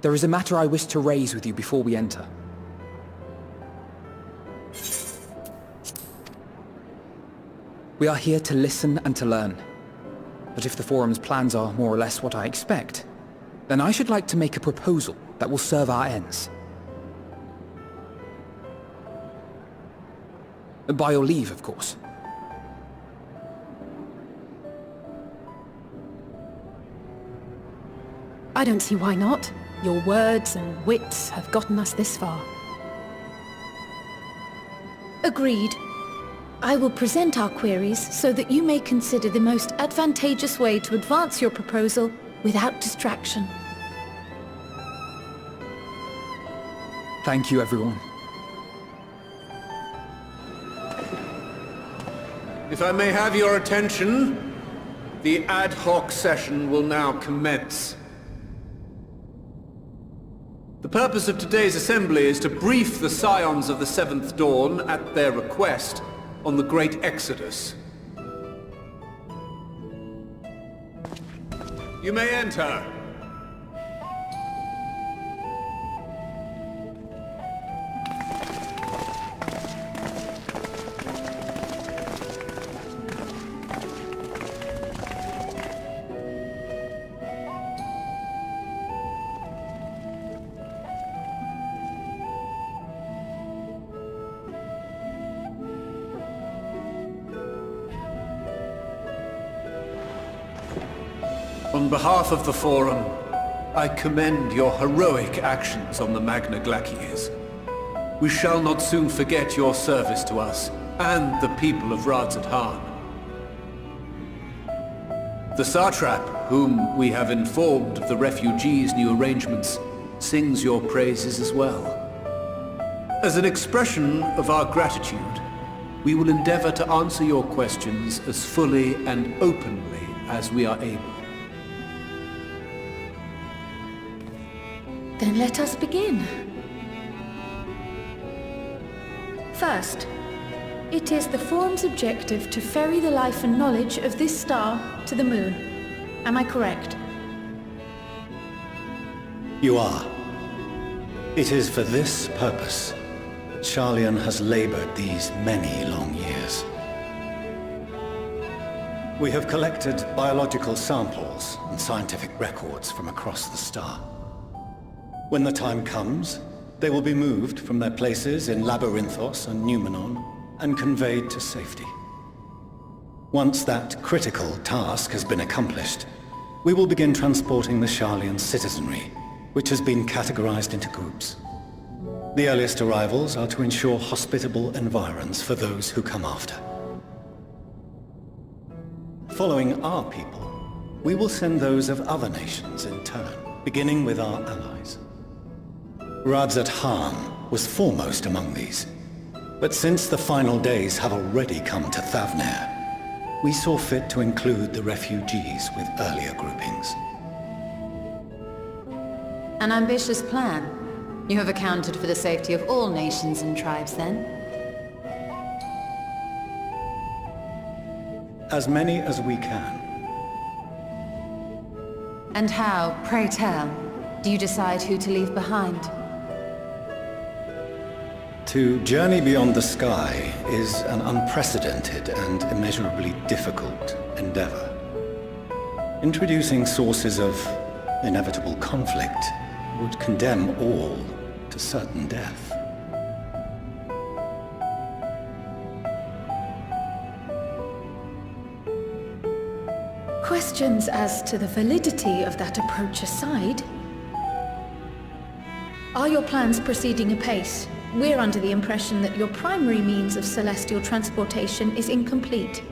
There is a matter I wish to raise with you before we enter. We are here to listen and to learn. But if the Forum's plans are more or less what I expect, then I should like to make a proposal that will serve our ends. By your leave, of course. I don't see why not. Your words and wits have gotten us this far. Agreed. I will present our queries so that you may consider the most advantageous way to advance your proposal without distraction. Thank you, everyone. If I may have your attention, the ad hoc session will now commence. The purpose of today's assembly is to brief the Scions of the Seventh Dawn, at their request, on the Great Exodus. You may enter. On behalf of the Forum, I commend your heroic actions on the Magna Glacies. We shall not soon forget your service to us and the people of Radzat-Han. The Satrap, whom we have informed of the refugees' new arrangements, sings your praises as well. As an expression of our gratitude, we will endeavor to answer your questions as fully and openly as we are able. Then let us begin. First, it is the Forum's objective to ferry the life and knowledge of this star to the moon. Am I correct? You are. It is for this purpose that Sharlayan has labored these many long years. We have collected biological samples and scientific records from across the star. When the time comes, they will be moved from their places in Labyrinthos and Numenon and conveyed to safety. Once that critical task has been accomplished, we will begin transporting the Sharlayan citizenry, which has been categorized into groups. The earliest arrivals are to ensure hospitable environs for those who come after. Following our people, we will send those of other nations in turn, beginning with our allies. Radzat-Han was foremost among these, but since the final days have already come to Thavnair, we saw fit to include the refugees with earlier groupings. An ambitious plan. You have accounted for the safety of all nations and tribes, then? As many as we can. And how, pray tell, do you decide who to leave behind? To journey beyond the sky is an unprecedented and immeasurably difficult endeavor. Introducing sources of inevitable conflict would condemn all to certain death. Questions as to the validity of that approach aside, are your plans proceeding apace? We're under the impression that your primary means of celestial transportation is incomplete.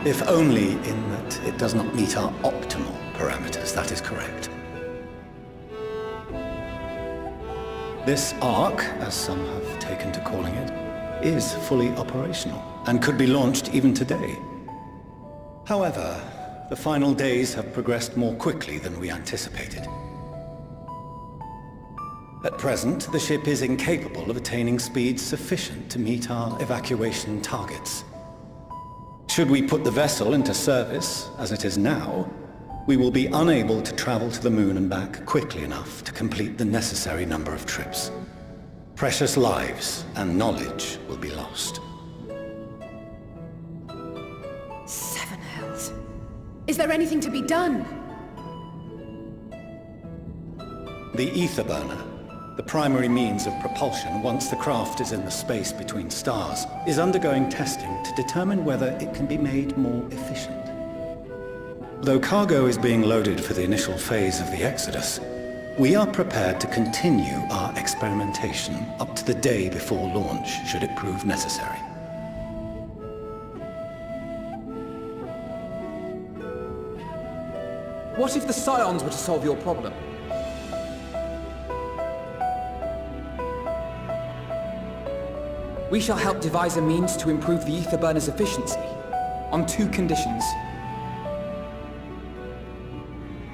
If only in that it does not meet our optimal parameters, that is correct. This Ark, as some have taken to calling it, is fully operational and could be launched even today. However, the final days have progressed more quickly than we anticipated. At present, the ship is incapable of attaining speeds sufficient to meet our evacuation targets. Should we put the vessel into service, as it is now, we will be unable to travel to the moon and back quickly enough to complete the necessary number of trips. Precious lives and knowledge will be lost. Seven hells. Is there anything to be done? The ether burner, the primary means of propulsion once the craft is in the space between stars, is undergoing testing to determine whether it can be made more efficient. Though cargo is being loaded for the initial phase of the Exodus, we are prepared to continue our experimentation up to the day before launch, should it prove necessary. What if the Scions were to solve your problem? We shall help devise a means to improve the ether burner's efficiency, on 2 conditions.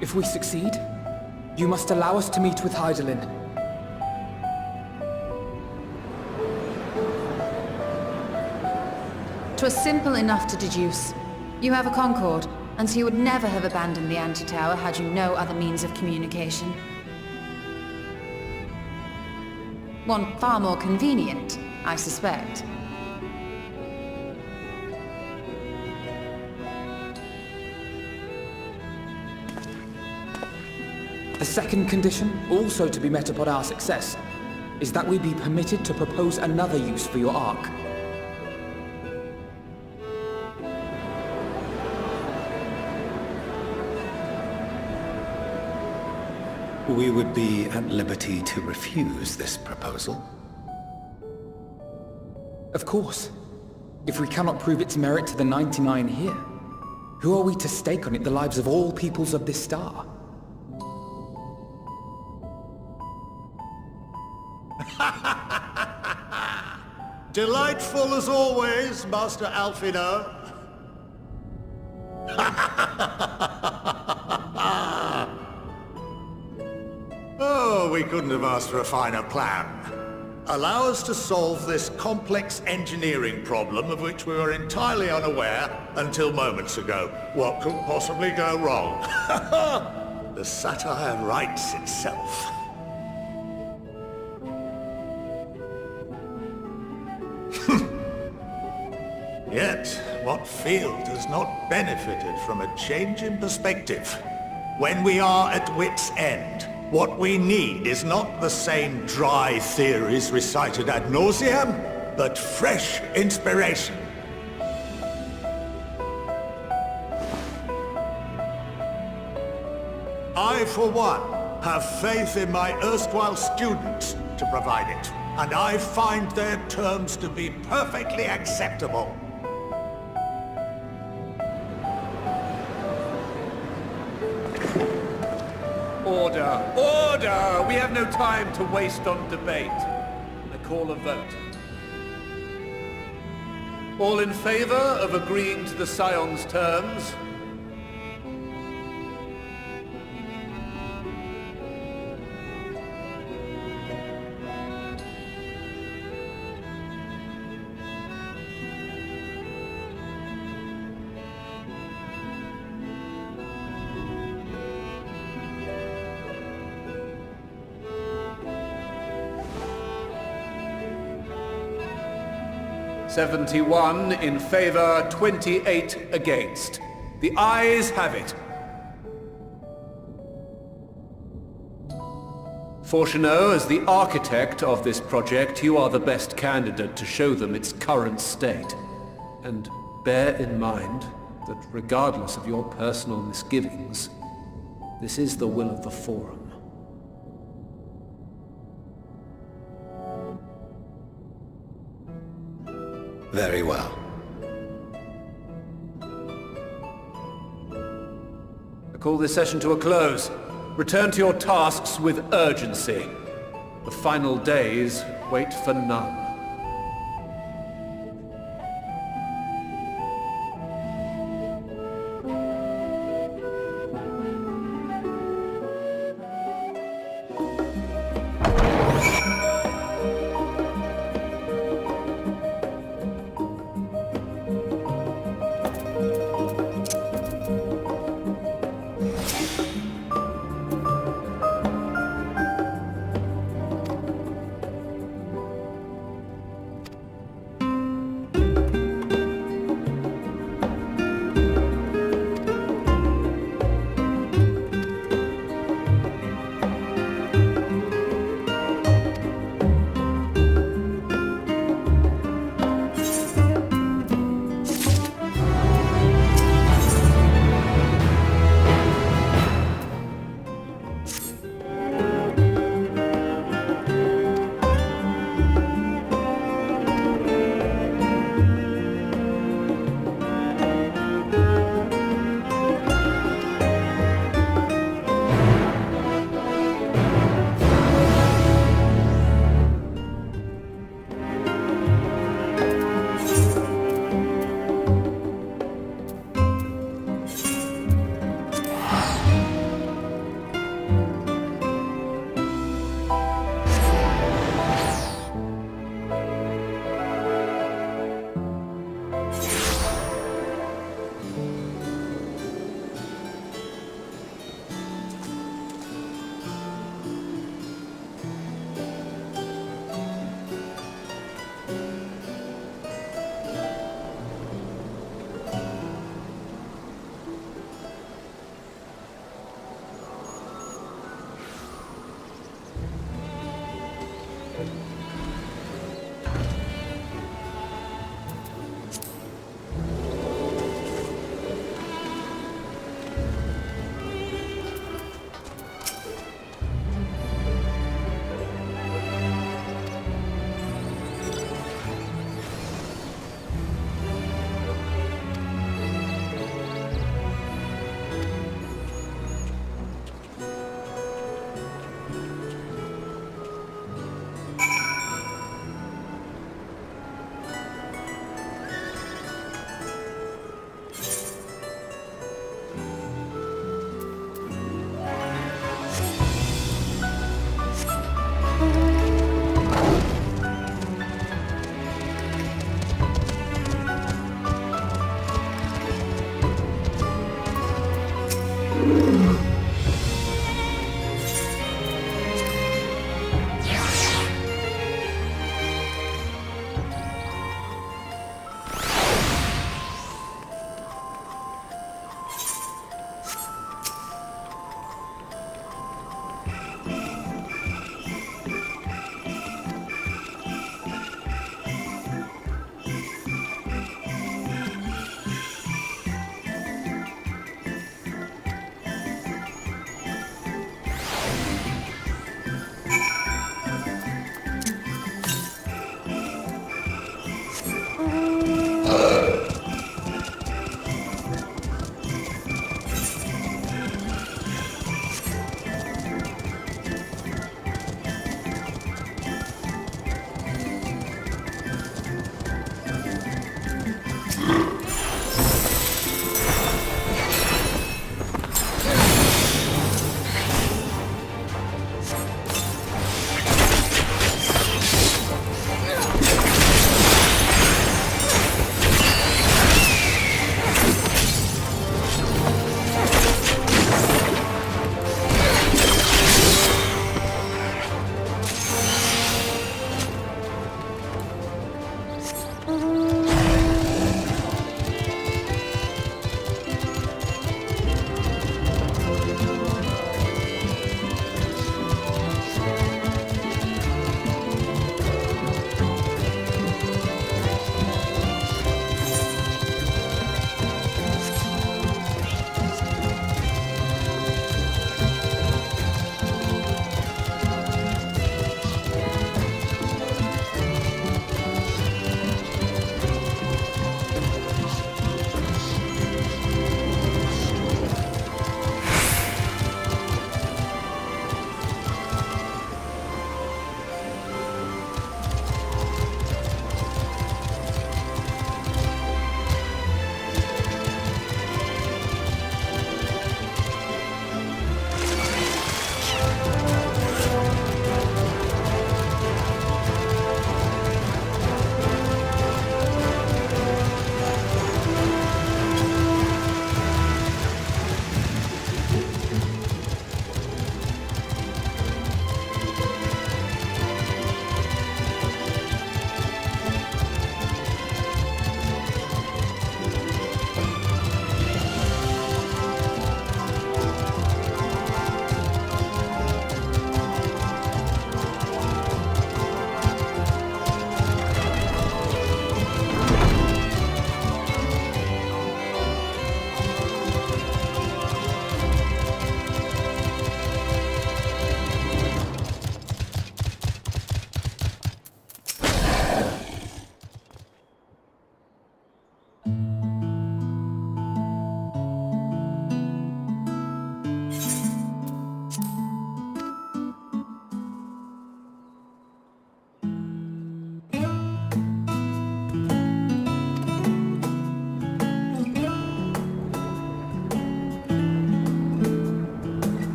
If we succeed, you must allow us to meet with Hydaelyn. "'Twas simple enough to deduce. You have a Concord, and so you would never have abandoned the anti-tower had you no other means of communication. One far more convenient, I suspect. The second condition, also to be met upon our success, is that we be permitted to propose another use for your Ark. We would be at liberty to refuse this proposal. Of course. If we cannot prove its merit to the 99 here, who are we to stake on it the lives of all peoples of this star? Delightful as always, Master Alfino. Oh, we couldn't have asked for a finer plan. Allow us to solve this complex engineering problem of which we were entirely unaware until moments ago. What could possibly go wrong? The satire writes itself. Yet, what field has not benefited from a change in perspective? When we are at wit's end, what we need is not the same dry theories recited ad nauseam, but fresh inspiration. I, for one, have faith in my erstwhile students to provide it, and I find their terms to be perfectly acceptable. Order! Order! We have no time to waste on debate. I call a vote. All in favor of agreeing to the Scion's terms? "71 in favor, 28 against. The ayes have it. Fortuneau, as the architect of this project, you are the best candidate to show them its current state. And bear in mind that regardless of your personal misgivings, this is the will of the Forum. Very well. I call this session to a close. Return to your tasks with urgency. The final days wait for none.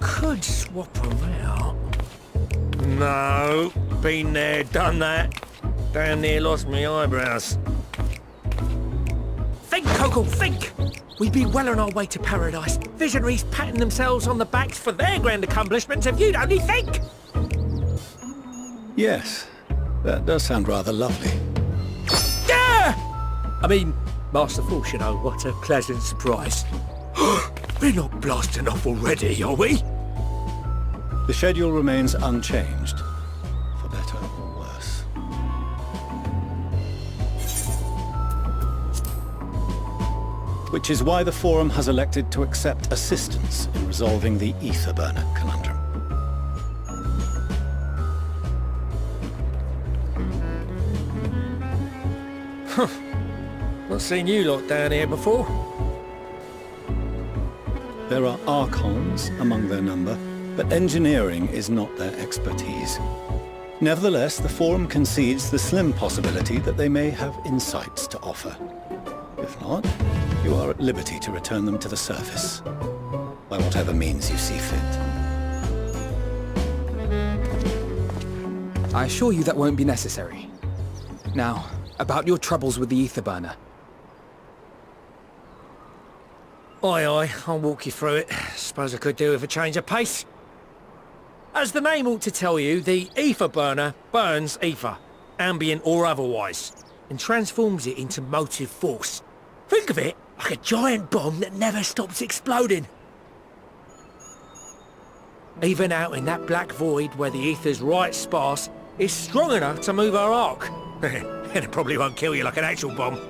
Could swap them out. No, been there, done that. Down near lost me eyebrows. Think, Coco, think! We'd be well on our way to paradise. Visionaries patting themselves on the backs for their grand accomplishments if you'd only think! Yes, that does sound rather lovely. Yeah! I mean, Master Force, you know, what a pleasant surprise. We're not blasting off already, are we? The schedule remains unchanged, for better or worse. Which is why the Forum has elected to accept assistance in resolving the ether burner conundrum. Not seen you lot down here before. There are Archons among their number, but engineering is not their expertise. Nevertheless, the Forum concedes the slim possibility that they may have insights to offer. If not, you are at liberty to return them to the surface, by whatever means you see fit. I assure you that won't be necessary. Now, about your troubles with the ether burner. Aye, I'll walk you through it. Suppose I could do with a change of pace. As the name ought to tell you, the ether burner burns ether, ambient or otherwise, and transforms it into motive force. Think of it like a giant bomb that never stops exploding. Even out in that black void where the ether's right sparse, it's strong enough to move our arc. And it probably won't kill you like an actual bomb.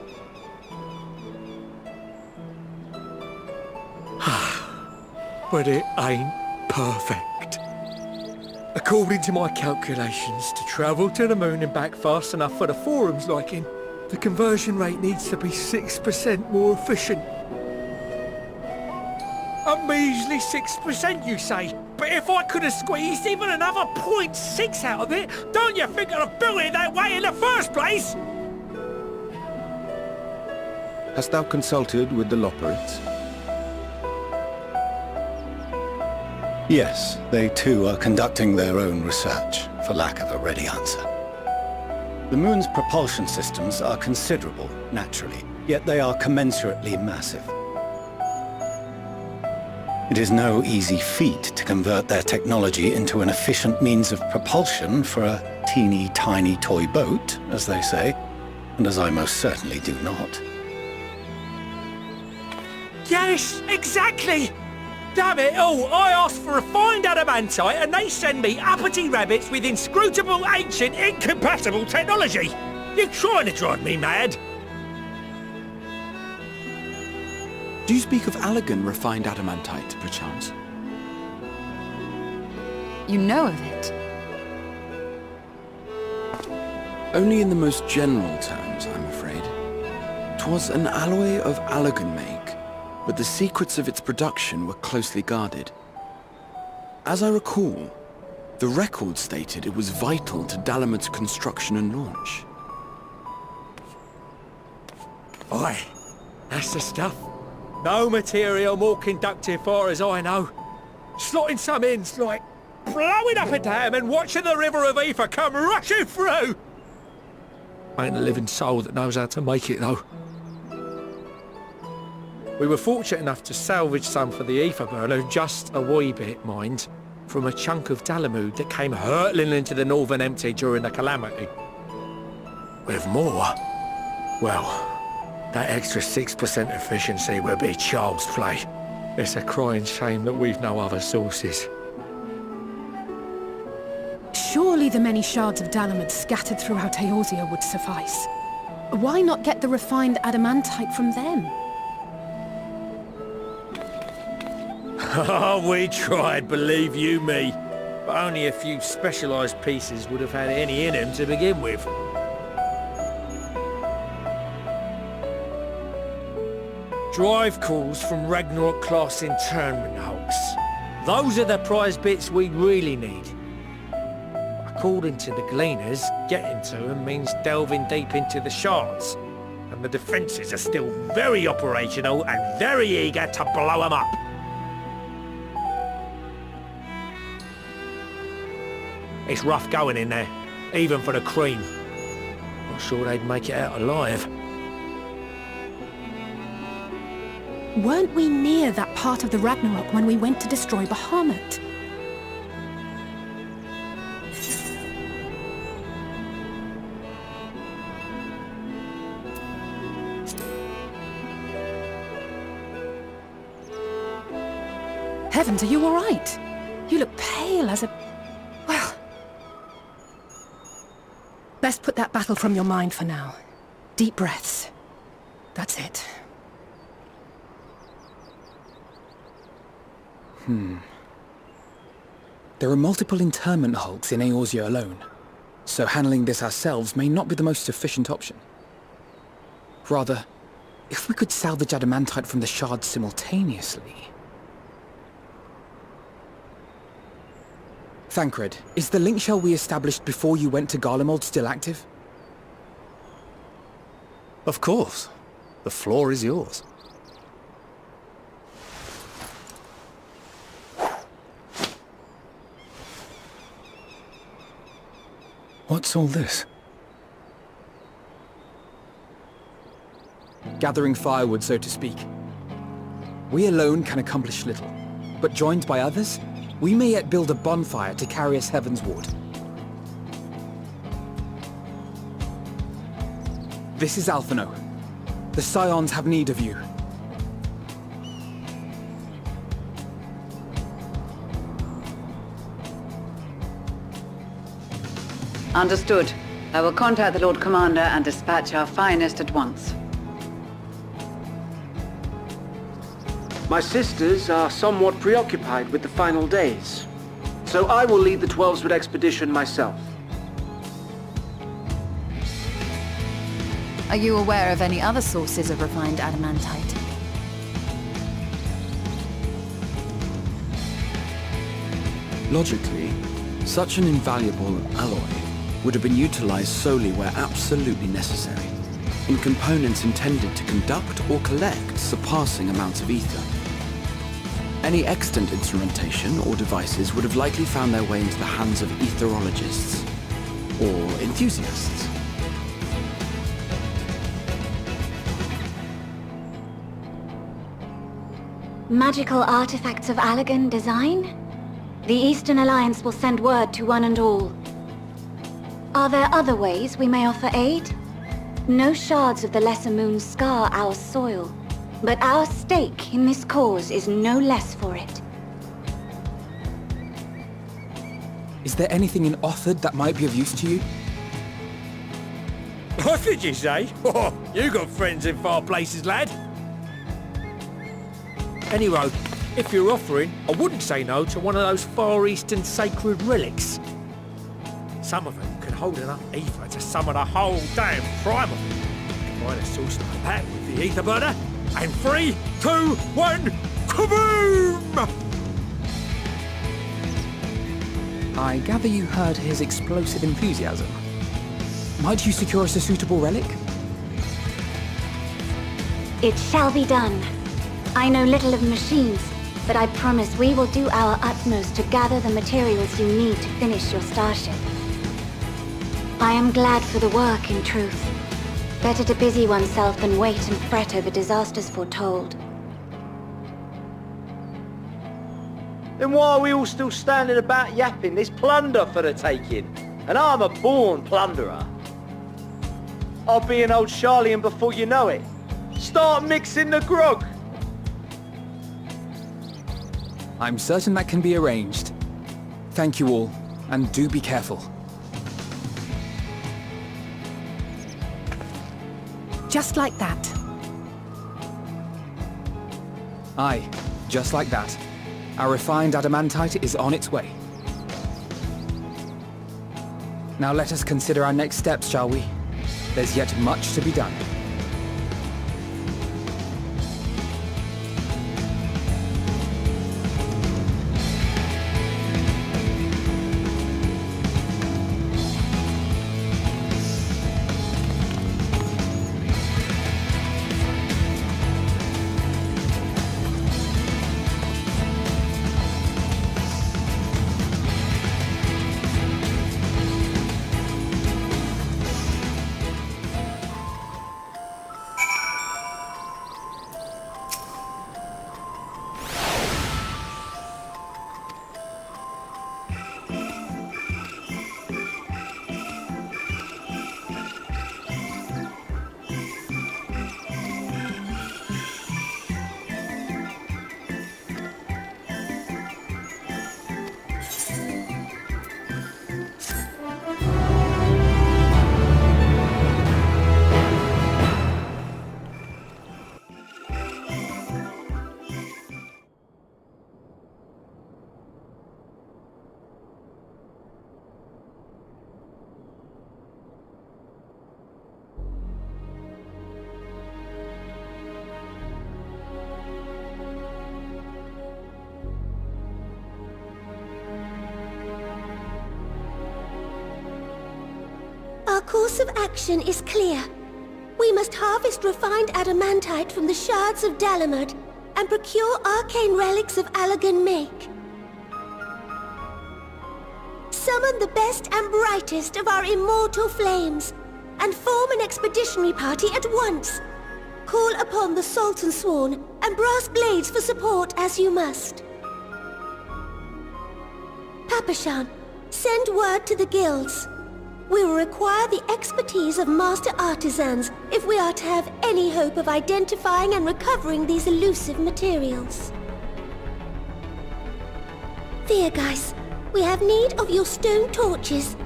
But it ain't perfect. According to my calculations, to travel to the moon and back fast enough for the forum's liking, the conversion rate needs to be 6% more efficient. A measly 6%, you say? But if I could have squeezed even another 0.6 out of it, don't you think I'd have built it that way in the first place? Hast thou consulted with the Loperites? Yes, they too are conducting their own research, for lack of a ready answer. The moon's propulsion systems are considerable, naturally, yet they are commensurately massive. It is no easy feat to convert their technology into an efficient means of propulsion for a teeny tiny toy boat, as they say, and as I most certainly do not. Yes, exactly! Damn it all, I asked for refined adamantite and they send me uppity rabbits with inscrutable, ancient, incompatible technology! You're trying to drive me mad! Do you speak of Allegan refined adamantite, perchance? You know of it? Only in the most general terms, I'm afraid. 'Twas an alloy of Allegan make, but the secrets of its production were closely guarded. As I recall, the record stated it was vital to Dalamud's construction and launch. Aye, that's the stuff. No material more conductive far as I know. Slotting some in's like blowing up a dam and watching the river of ether come rushing through. Ain't a living soul that knows how to make it though. We were fortunate enough to salvage some for the ether burner, just a wee bit, mind, from a chunk of Dalamud that came hurtling into the Northern Empty during the calamity. With more, well, that extra 6% efficiency would be child's play. It's a crying shame that we've no other sources. Surely the many shards of Dalamud scattered throughout Eorzea would suffice. Why not get the refined adamantite from them? Oh, we tried, believe you me. But only a few specialised pieces would have had any in them to begin with. Drive calls from Ragnarok-class internment hulks. Those are the prize bits we really need. According to the Gleaners, getting to them means delving deep into the shards. And the defences are still very operational and very eager to blow them up. It's rough going in there, even for the cream. Not sure they'd make it out alive. Weren't we near that part of the Ragnarok when we went to destroy Bahamut? Heavens, are you all right? You look pale as a... well... Best put that battle from your mind for now. Deep breaths. That's it. There are multiple internment hulks in Eorzea alone, so handling this ourselves may not be the most efficient option. Rather, if we could salvage adamantite from the shards simultaneously... Thancred, is the link shell we established before you went to Garlemald still active? Of course. The floor is yours. What's all this? Gathering firewood, so to speak. We alone can accomplish little, but joined by others, we may yet build a bonfire to carry us heavenward. This is Alphino. The Scions have need of you. Understood. I will contact the Lord Commander and dispatch our finest at once. My sisters are somewhat preoccupied with the final days, so I will lead the 12's expedition myself. Are you aware of any other sources of refined adamantite? Logically, such an invaluable alloy would have been utilized solely where absolutely necessary, in components intended to conduct or collect surpassing amounts of ether. Any extant instrumentation or devices would have likely found their way into the hands of etherologists or enthusiasts. Magical artifacts of Allagan design? The Eastern Alliance will send word to one and all. Are there other ways we may offer aid? No shards of the Lesser Moon scar our soil, but our stake in this cause is no less for it. Is there anything in Othard that might be of use to you? What did you say? Oh, you got friends in far places, lad. Anyway, if you're offering, I wouldn't say no to one of those Far Eastern sacred relics. Some of them can hold enough ether to summon a whole damn primal. Combine a source like that with the ether burner, and 3, 2, 1, kaboom! I gather you heard his explosive enthusiasm. Might you secure us a suitable relic? It shall be done. I know little of machines, but I promise we will do our utmost to gather the materials you need to finish your starship. I am glad for the work, in truth. Better to busy oneself than wait and fret over disasters foretold. Then why are we all still standing about yapping? There's plunder for the taking, and I'm a born plunderer. I'll be an old Charlian before you know it. Start mixing the grog! I'm certain that can be arranged. Thank you all, and do be careful. Just like that. Aye, just like that. Our refined adamantite is on its way. Now let us consider our next steps, shall we? There's yet much to be done. Our course of action is clear. We must harvest refined adamantite from the shards of Dalamud and procure arcane relics of Allagan make. summon the best and brightest of our immortal flames, and form an expeditionary party at once. Call upon the Sultan Sworn and Brass Blades for support as you must. Papashan, send word to the guilds. We will require the expertise of master artisans if we are to have any hope of identifying and recovering these elusive materials. Viergeist, we have need of your stone torches.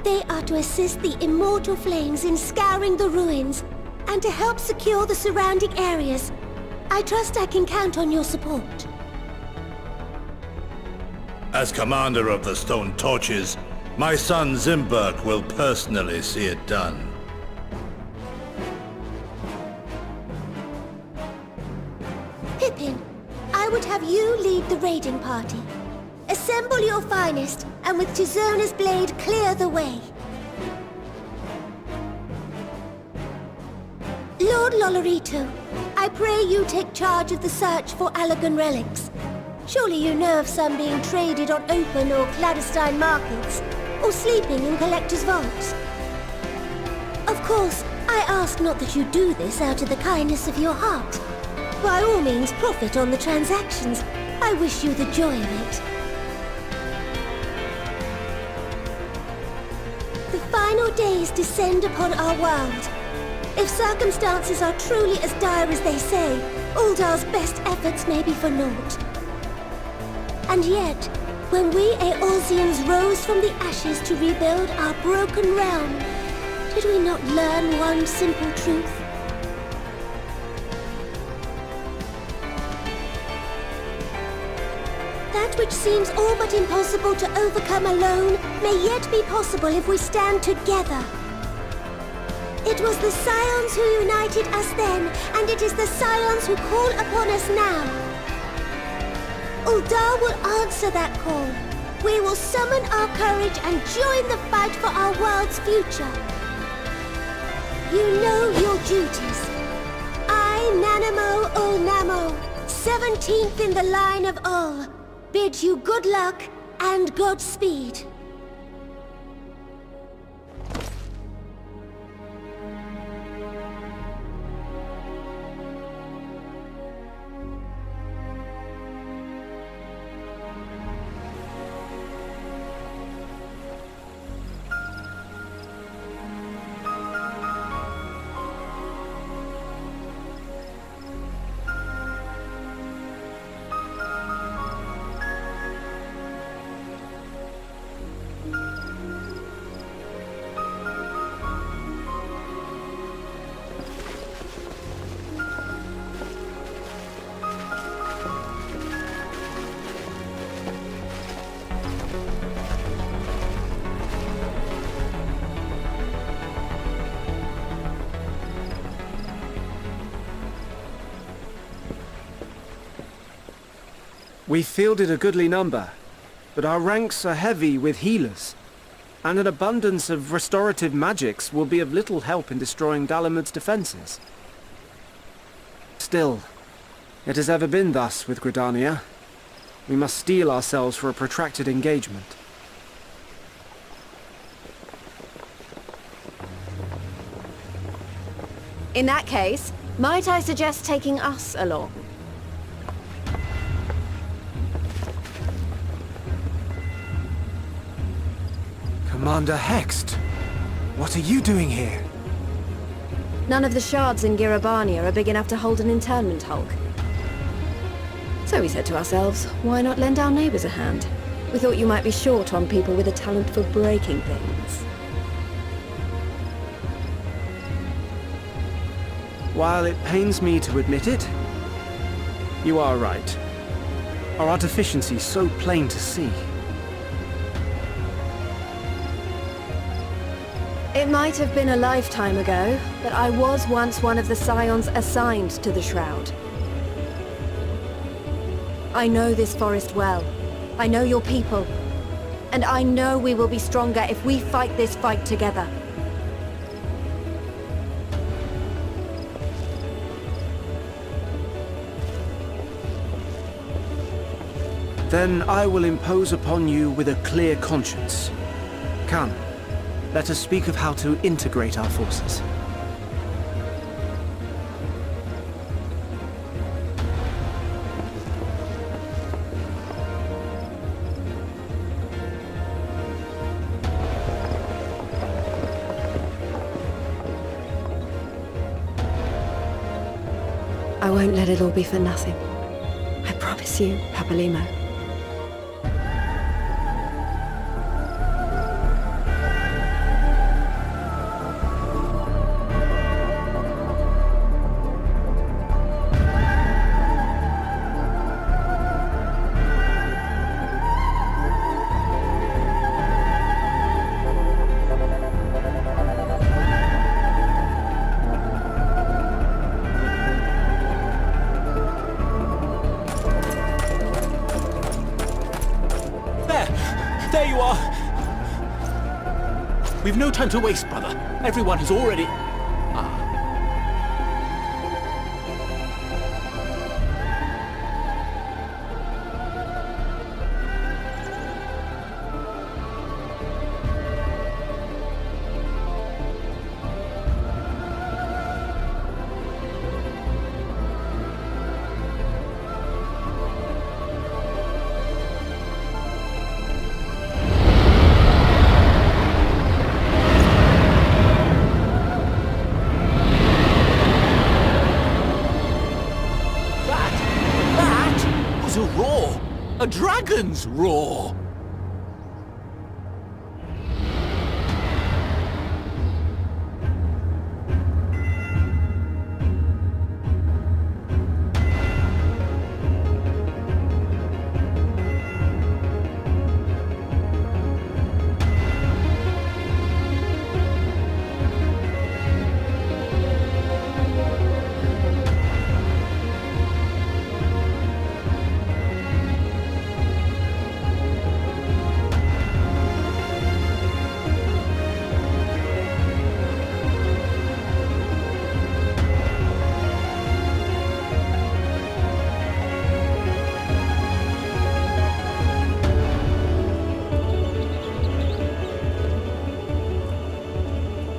They are to assist the immortal flames in scouring the ruins and to help secure the surrounding areas. I trust I can count on your support. As commander of the Stone Torches, my son Zimberk will personally see it done. Pippin, I would have you lead the raiding party. Assemble your finest, and with Tizona's blade clear the way. Lord Lolorito, I pray you take charge of the search for Allagan relics. Surely you know of some being traded on open or clandestine markets, or sleeping in collectors' vaults. Of course, I ask not that you do this out of the kindness of your heart. By all means, profit on the transactions. I wish you the joy of it. The final days descend upon our world. If circumstances are truly as dire as they say, Uldar's best efforts may be for naught. And yet, when we Eorzeans rose from the ashes to rebuild our broken realm, did we not learn one simple truth? That which seems all but impossible to overcome alone may yet be possible if we stand together. It was the Scions who united us then, and it is the Scions who call upon us now. Uldar will answer that call. We will summon our courage and join the fight for our world's future. You know your duties. I, Nanamo Ulnamo, 17th in the line of Ul, bid you good luck and Godspeed. We fielded a goodly number, but our ranks are heavy with healers, and an abundance of restorative magics will be of little help in destroying Dalamud's defenses. Still, it has ever been thus with Gridania. We must steel ourselves for a protracted engagement. In that case, might I suggest taking us along? Commander Hext, what are you doing here? None of the shards in Girabania are big enough to hold an internment hulk. So we said to ourselves, why not lend our neighbors a hand? We thought you might be short on people with a talent for breaking things. While it pains me to admit it, you are right. Our deficiency is so plain to see. It might have been a lifetime ago, but I was once one of the Scions assigned to the Shroud. I know this forest well. I know your people. And I know we will be stronger if we fight this fight together. Then I will impose upon you with a clear conscience. Come, let us speak of how to integrate our forces. I won't let it all be for nothing. I promise you, Papalimo. There you are! We've no time to waste, brother. Everyone has already... A roar! A dragon's roar!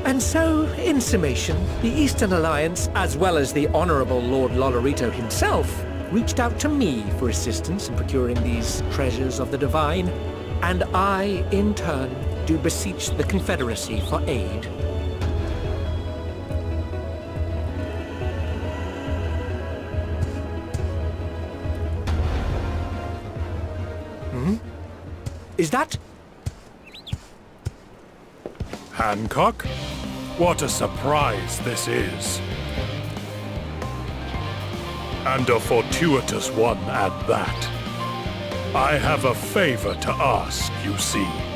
And so, in summation, the Eastern Alliance, as well as the Honourable Lord Lolorito himself, reached out to me for assistance in procuring these treasures of the divine, and I, in turn, do beseech the Confederacy for aid. Is that... Hancock? What a surprise this is. And a fortuitous one at that. I have a favor to ask, you see.